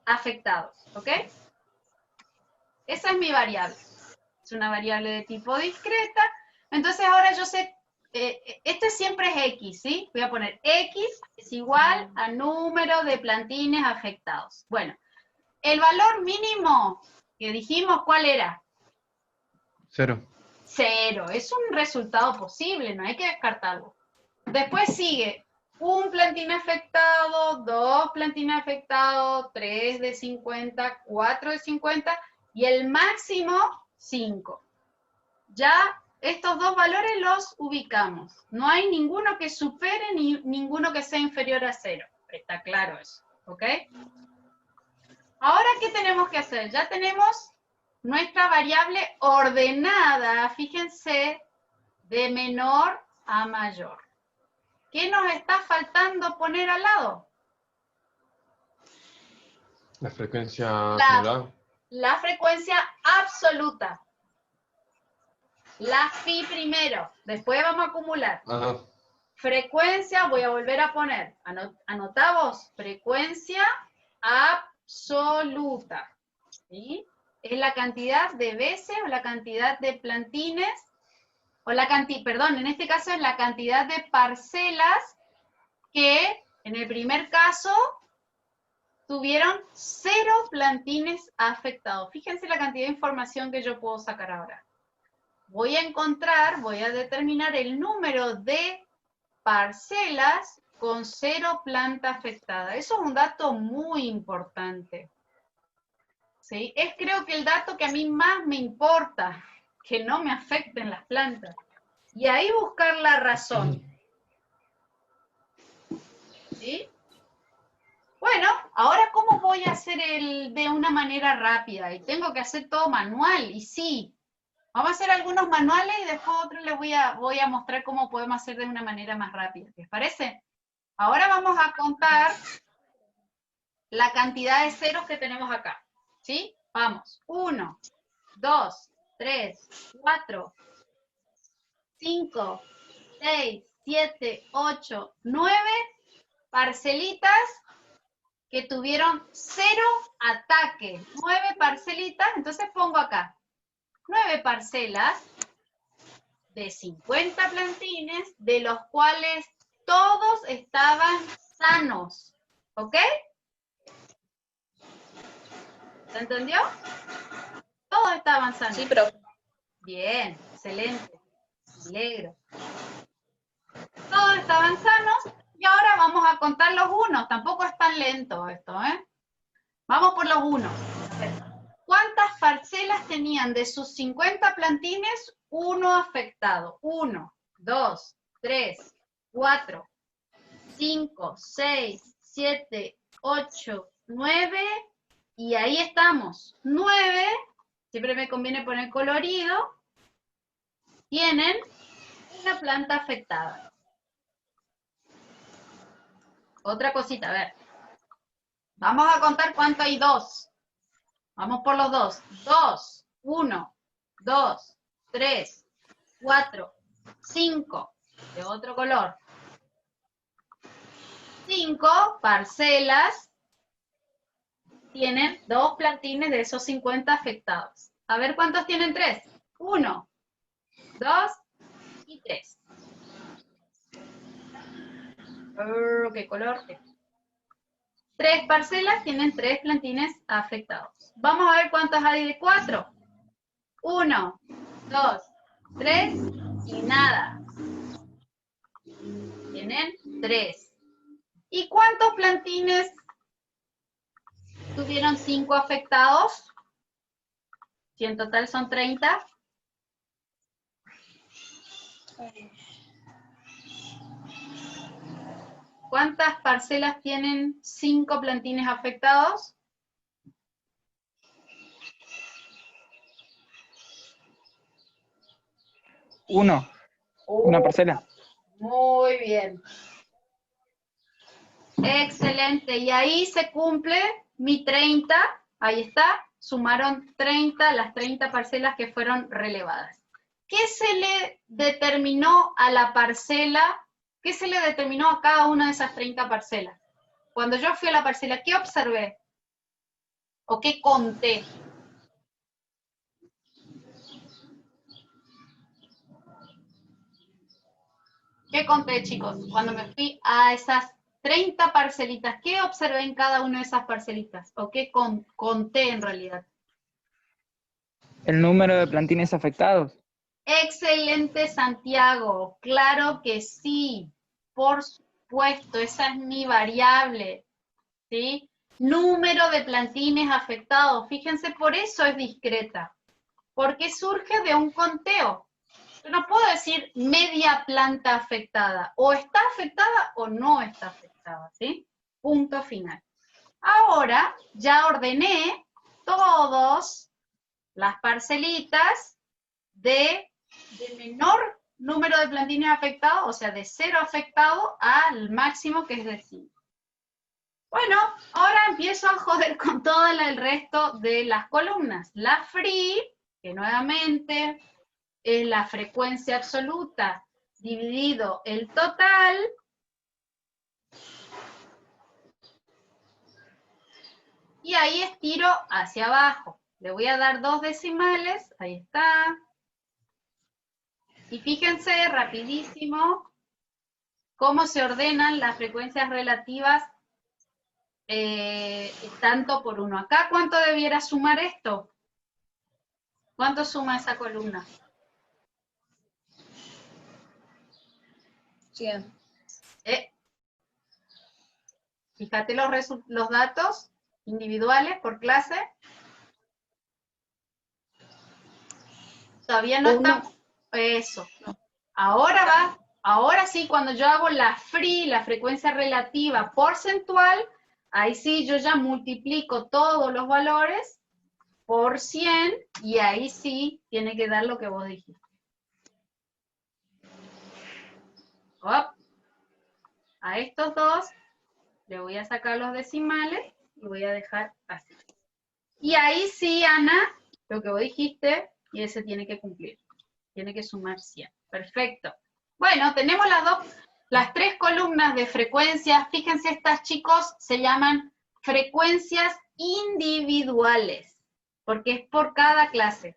afectados, ¿ok? Esa es mi variable. Es una variable de tipo discreta. Entonces ahora yo sé, este siempre es X, ¿sí? Voy a poner X es igual a número de plantines afectados. Bueno, el valor mínimo que dijimos, ¿cuál era? 0. 0. Es un resultado posible, no hay que descartarlo. Después sigue un plantín afectado, 2 plantines afectados, 3 de 50, 4 de 50 y el máximo 5. Ya estos dos valores los ubicamos. No hay ninguno que supere ni ninguno que sea inferior a 0. Está claro eso, ¿ok? Ahora, ¿qué tenemos que hacer? Ya tenemos nuestra variable ordenada, fíjense, de menor a mayor. ¿Qué nos está faltando poner al lado? La frecuencia acumulada. La frecuencia absoluta. La phi primero, después vamos a acumular. Ajá. Frecuencia, voy a volver a poner, anotamos, frecuencia absoluta. ¿Sí? Es la cantidad de veces o la cantidad de plantines, o la cantidad, perdón, en este caso es la cantidad de parcelas que en el primer caso tuvieron 0 plantines afectados. Fíjense la cantidad de información que yo puedo sacar ahora. Voy a determinar el número de parcelas con 0 planta afectada. Eso es un dato muy importante. ¿Sí? Es creo que el dato que a mí más me importa, que no me afecten las plantas. Y ahí buscar la razón. ¿Sí? Bueno, ahora ¿cómo voy a hacer de una manera rápida? Y tengo que hacer todo manual, y sí. Vamos a hacer algunos manuales y después otros les voy a mostrar cómo podemos hacer de una manera más rápida. ¿Les parece? Ahora vamos a contar la cantidad de ceros que tenemos acá. ¿Sí? Vamos. 1, 2, 3, 4, 5, 6, 7, 8, 9 parcelitas que tuvieron 0 ataque. 9 parcelitas, entonces pongo acá 9 parcelas de 50 plantines, de los cuales todos estaban sanos. ¿Ok? ¿Se entendió? Todos estaban sanos. Sí, profe. Bien, excelente. Me alegro. Todos estaban sanos y ahora vamos a contar los unos. Tampoco es tan lento esto, ¿eh? Vamos por los unos. ¿Cuántas parcelas tenían de sus 50 plantines? 1 afectado. 1, 2, 3, 4, 5, 6, 7, 8, 9. Y ahí estamos. 9, siempre me conviene poner colorido, tienen una planta afectada. Otra cosita, a ver. Vamos a contar cuánto hay 2. Vamos por los 2. 2, 1, 2, 3, 4, 5. De otro color. 5 parcelas tienen 2 plantines de esos 50 afectados. A ver cuántos tienen 3. 1, 2 y 3. ¿Qué color? 3 parcelas tienen 3 plantines afectados. Vamos a ver cuántas hay de 4. 1, 2, 3 y nada. Tienen 3. ¿Y cuántos plantines tuvieron 5 afectados? Si en total son 30. ¿Cuántas parcelas tienen 5 plantines afectados? 1. Una parcela. Muy bien. Excelente. Y ahí se cumple mi 30. Ahí está. Sumaron 30, las 30 parcelas que fueron relevadas. ¿Qué se le determinó a la parcela? ¿Qué se le determinó a cada una de esas 30 parcelas? Cuando yo fui a la parcela, ¿qué observé? ¿O qué conté? ¿Qué conté, chicos? Cuando me fui a esas 30 parcelitas, ¿qué observé en cada una de esas parcelitas? ¿O qué conté en realidad? El número de plantines afectados. Excelente, Santiago. Claro que sí. Por supuesto, esa es mi variable. ¿Sí? Número de plantines afectados. Fíjense, por eso es discreta. Porque surge de un conteo. Yo no puedo decir media planta afectada. O está afectada o no está afectada. ¿Sí? Punto final. Ahora ya ordené todas las parcelitas de menor número de plantines afectados, o sea, de 0 afectado al máximo que es de 5. Bueno, ahora empiezo a joder con todo el resto de las columnas. La free, que nuevamente es la frecuencia absoluta dividido el total. Y ahí estiro hacia abajo. Le voy a dar 2 decimales, ahí está. Y fíjense, rapidísimo, cómo se ordenan las frecuencias relativas tanto por 1. Acá, ¿cuánto debiera sumar esto? ¿Cuánto suma esa columna? 100. Fíjate los datos individuales por clase. Todavía no está. Eso. Ahora sí, cuando yo hago la free, la frecuencia relativa porcentual, ahí sí yo ya multiplico todos los valores por 100 y ahí sí tiene que dar lo que vos dijiste. A estos dos le voy a sacar los decimales y voy a dejar así. Y ahí sí, Ana, lo que vos dijiste, y ese tiene que cumplir. Tiene que sumar 100. Perfecto. Bueno, tenemos las 3 columnas de frecuencias. Fíjense, estas, chicos, se llaman frecuencias individuales, porque es por cada clase.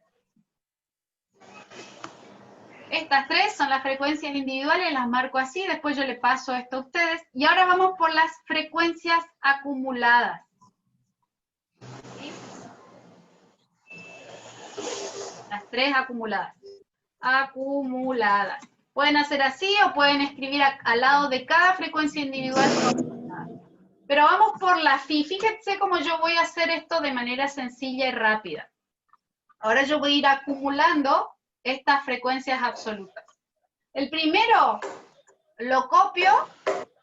Estas 3 son las frecuencias individuales, las marco así, después yo le paso esto a ustedes. Y ahora vamos por las frecuencias acumuladas. ¿Sí? Las 3 acumuladas. Acumuladas. Pueden hacer así o pueden escribir al lado de cada frecuencia individual. Pero vamos por la phi. Fíjense cómo yo voy a hacer esto de manera sencilla y rápida. Ahora yo voy a ir acumulando estas frecuencias absolutas. El primero lo copio,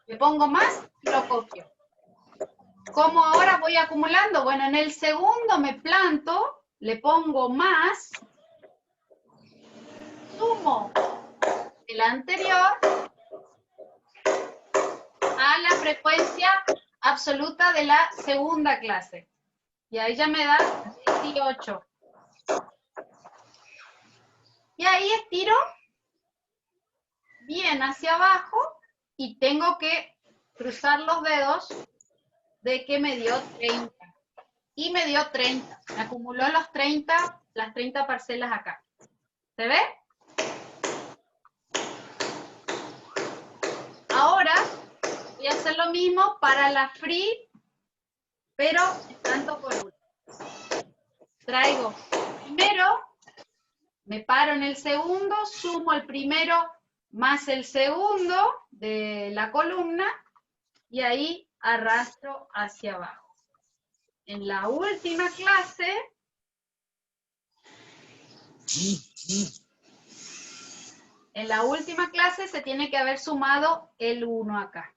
le pongo más y lo copio. ¿Cómo ahora voy acumulando? Bueno, en el segundo me planto, le pongo más, sumo el anterior a la frecuencia absoluta de la segunda clase. Y ahí ya me da 18. Y ahí estiro bien hacia abajo y tengo que cruzar los dedos de que me dio 30. Y me dio 30. Me acumuló las 30 parcelas acá. ¿Se ve? Ahora voy a hacer lo mismo para la free, pero tanto por uno. Traigo primero, me paro en el segundo, sumo el primero más el segundo de la columna y ahí arrastro hacia abajo. En la última clase, se tiene que haber sumado el 1 acá.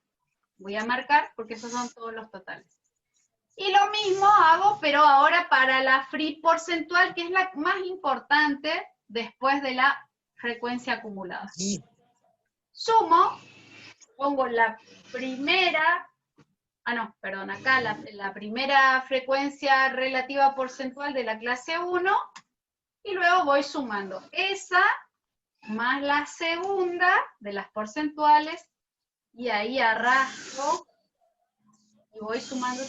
Voy a marcar porque esos son todos los totales. Y lo mismo hago, pero ahora para la free porcentual, que es la más importante después de la frecuencia acumulada. Sumo, pongo la primera, acá la primera frecuencia relativa porcentual de la clase 1, y luego voy sumando esa más la segunda de las porcentuales, y ahí arrastro, y voy sumando,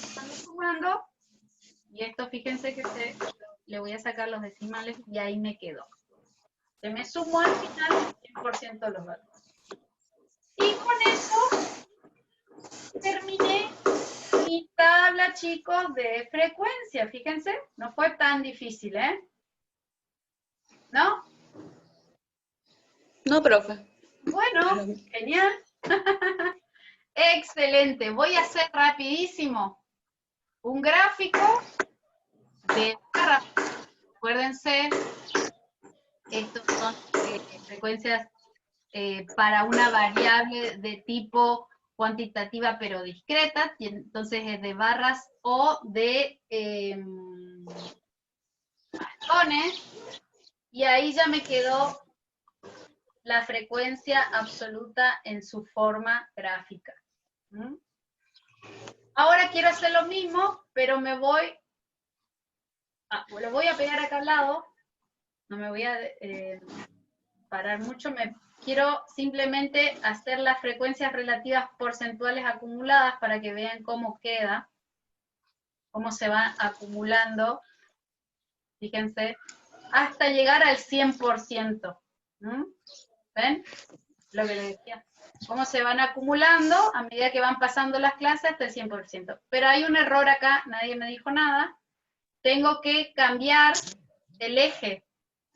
y esto fíjense que le voy a sacar los decimales, y ahí me quedó. Se me sumó al final 100% los datos. Y con eso terminé mi tabla, chicos, de frecuencia. Fíjense, no fue tan difícil, ¿eh? ¿No? No, profe. Bueno, genial. Excelente. Voy a hacer rapidísimo un gráfico de barras. Acuérdense, estos son frecuencias para una variable de tipo cuantitativa pero discreta, y entonces es de barras o de bastones, y ahí ya me quedó la frecuencia absoluta en su forma gráfica. Ahora quiero hacer lo mismo, pero me voy, lo voy a pegar acá al lado, no me voy a parar mucho, quiero simplemente hacer las frecuencias relativas porcentuales acumuladas para que vean cómo queda, cómo se va acumulando, fíjense, hasta llegar al 100%. ¿Ven? Lo que les decía. Cómo se van acumulando a medida que van pasando las clases hasta el 100%. Pero hay un error acá, nadie me dijo nada. Tengo que cambiar el eje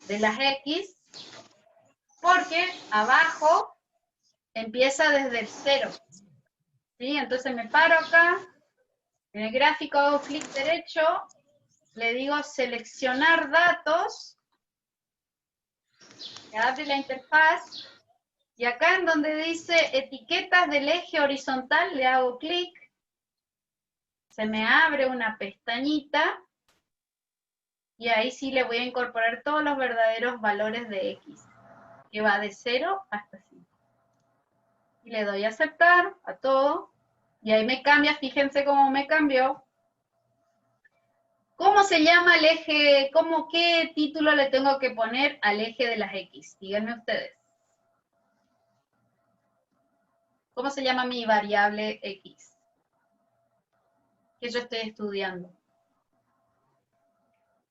de las X, porque abajo empieza desde el 0. ¿Sí? Entonces me paro acá, en el gráfico hago clic derecho, le digo seleccionar datos, me abre la interfaz, y acá en donde dice etiquetas del eje horizontal, le hago clic, se me abre una pestañita, y ahí sí le voy a incorporar todos los verdaderos valores de X, que va de 0 hasta 5. Y le doy a aceptar a todo, y ahí me cambia, fíjense cómo me cambió. ¿Cómo se llama el eje? ¿Qué título le tengo que poner al eje de las X? Díganme ustedes. ¿Cómo se llama mi variable X? Que yo estoy estudiando.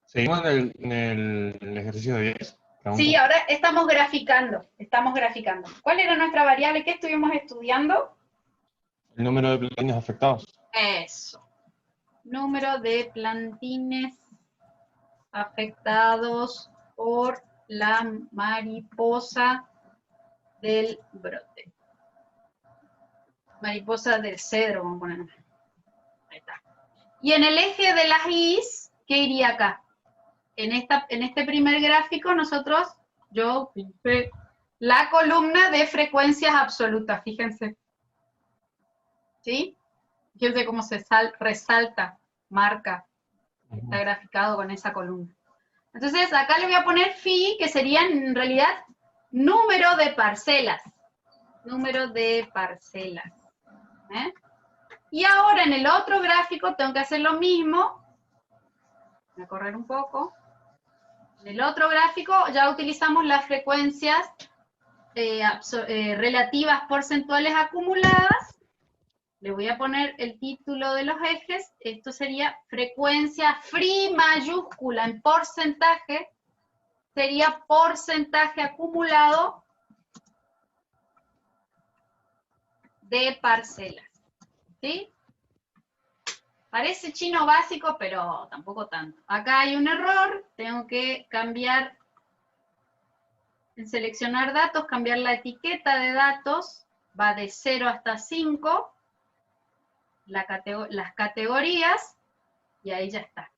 Seguimos en el ejercicio de 10. Sí, ahora estamos graficando. ¿Cuál era nuestra variable? ¿Qué estuvimos estudiando? El número de plantines afectados. Eso. Número de plantines afectados por la mariposa del brote. Mariposa del cedro, vamos a poner. Ahí está. Y en el eje de las I's, ¿qué iría acá? En este primer gráfico yo puse la columna de frecuencias absolutas, fíjense. ¿Sí? Fíjense cómo se resalta, marca, está graficado con esa columna. Entonces, acá le voy a poner phi, que sería en realidad número de parcelas. Número de parcelas. Y ahora en el otro gráfico tengo que hacer lo mismo. Voy a correr un poco. En el otro gráfico ya utilizamos las frecuencias relativas porcentuales acumuladas. Le voy a poner el título de los ejes. Esto sería frecuencia free mayúscula en porcentaje. Sería porcentaje acumulado de parcelas. ¿Sí? Parece chino básico, pero tampoco tanto. Acá hay un error. Tengo que cambiar, en seleccionar datos, cambiar la etiqueta de datos. Va de 0 hasta 5. Las categorías, y ahí ya está.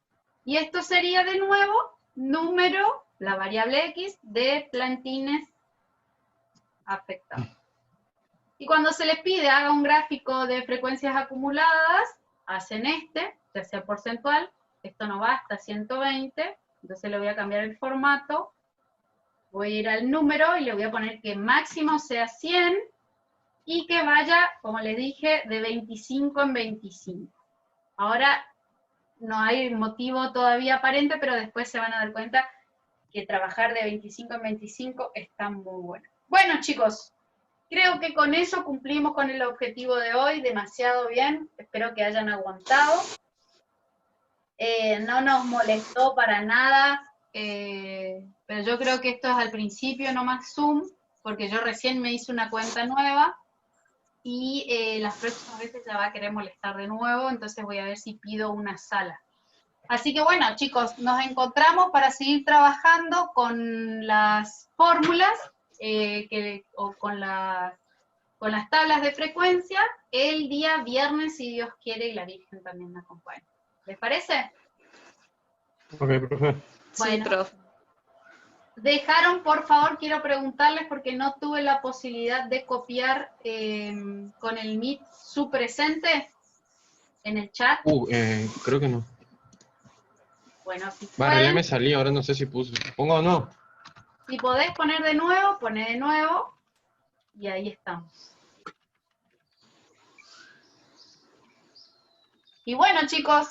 Y esto sería de nuevo número, la variable X, de plantines afectados. Y cuando se les pide haga un gráfico de frecuencias acumuladas, hacen ya sea porcentual, esto no va hasta 120, entonces le voy a cambiar el formato, voy a ir al número y le voy a poner que máximo sea 100 y que vaya, como les dije, de 25 en 25. Ahora no hay motivo todavía aparente, pero después se van a dar cuenta que trabajar de 25 en 25 está muy bueno. Bueno, chicos, creo que con eso cumplimos con el objetivo de hoy, demasiado bien, espero que hayan aguantado. No nos molestó para nada, pero yo creo que esto es al principio nomás Zoom, porque yo recién me hice una cuenta nueva, y las próximas veces ya va a querer molestar de nuevo, entonces voy a ver si pido una sala. Así que bueno, chicos, nos encontramos para seguir trabajando con las fórmulas o con las tablas de frecuencia el día viernes, si Dios quiere, y la Virgen también me acompaña. ¿Les parece? Ok, profe. Bueno, Sí, profe. dejaron, por favor, quiero preguntarles, porque no tuve la posibilidad de copiar con el Meet su presente en el chat. Creo que no. Bueno, si Bueno, ya pueden, me salí, ahora no sé si puse. ¿Pongo o no? si podés poner de nuevo, poné de nuevo, y ahí estamos. Y bueno, chicos,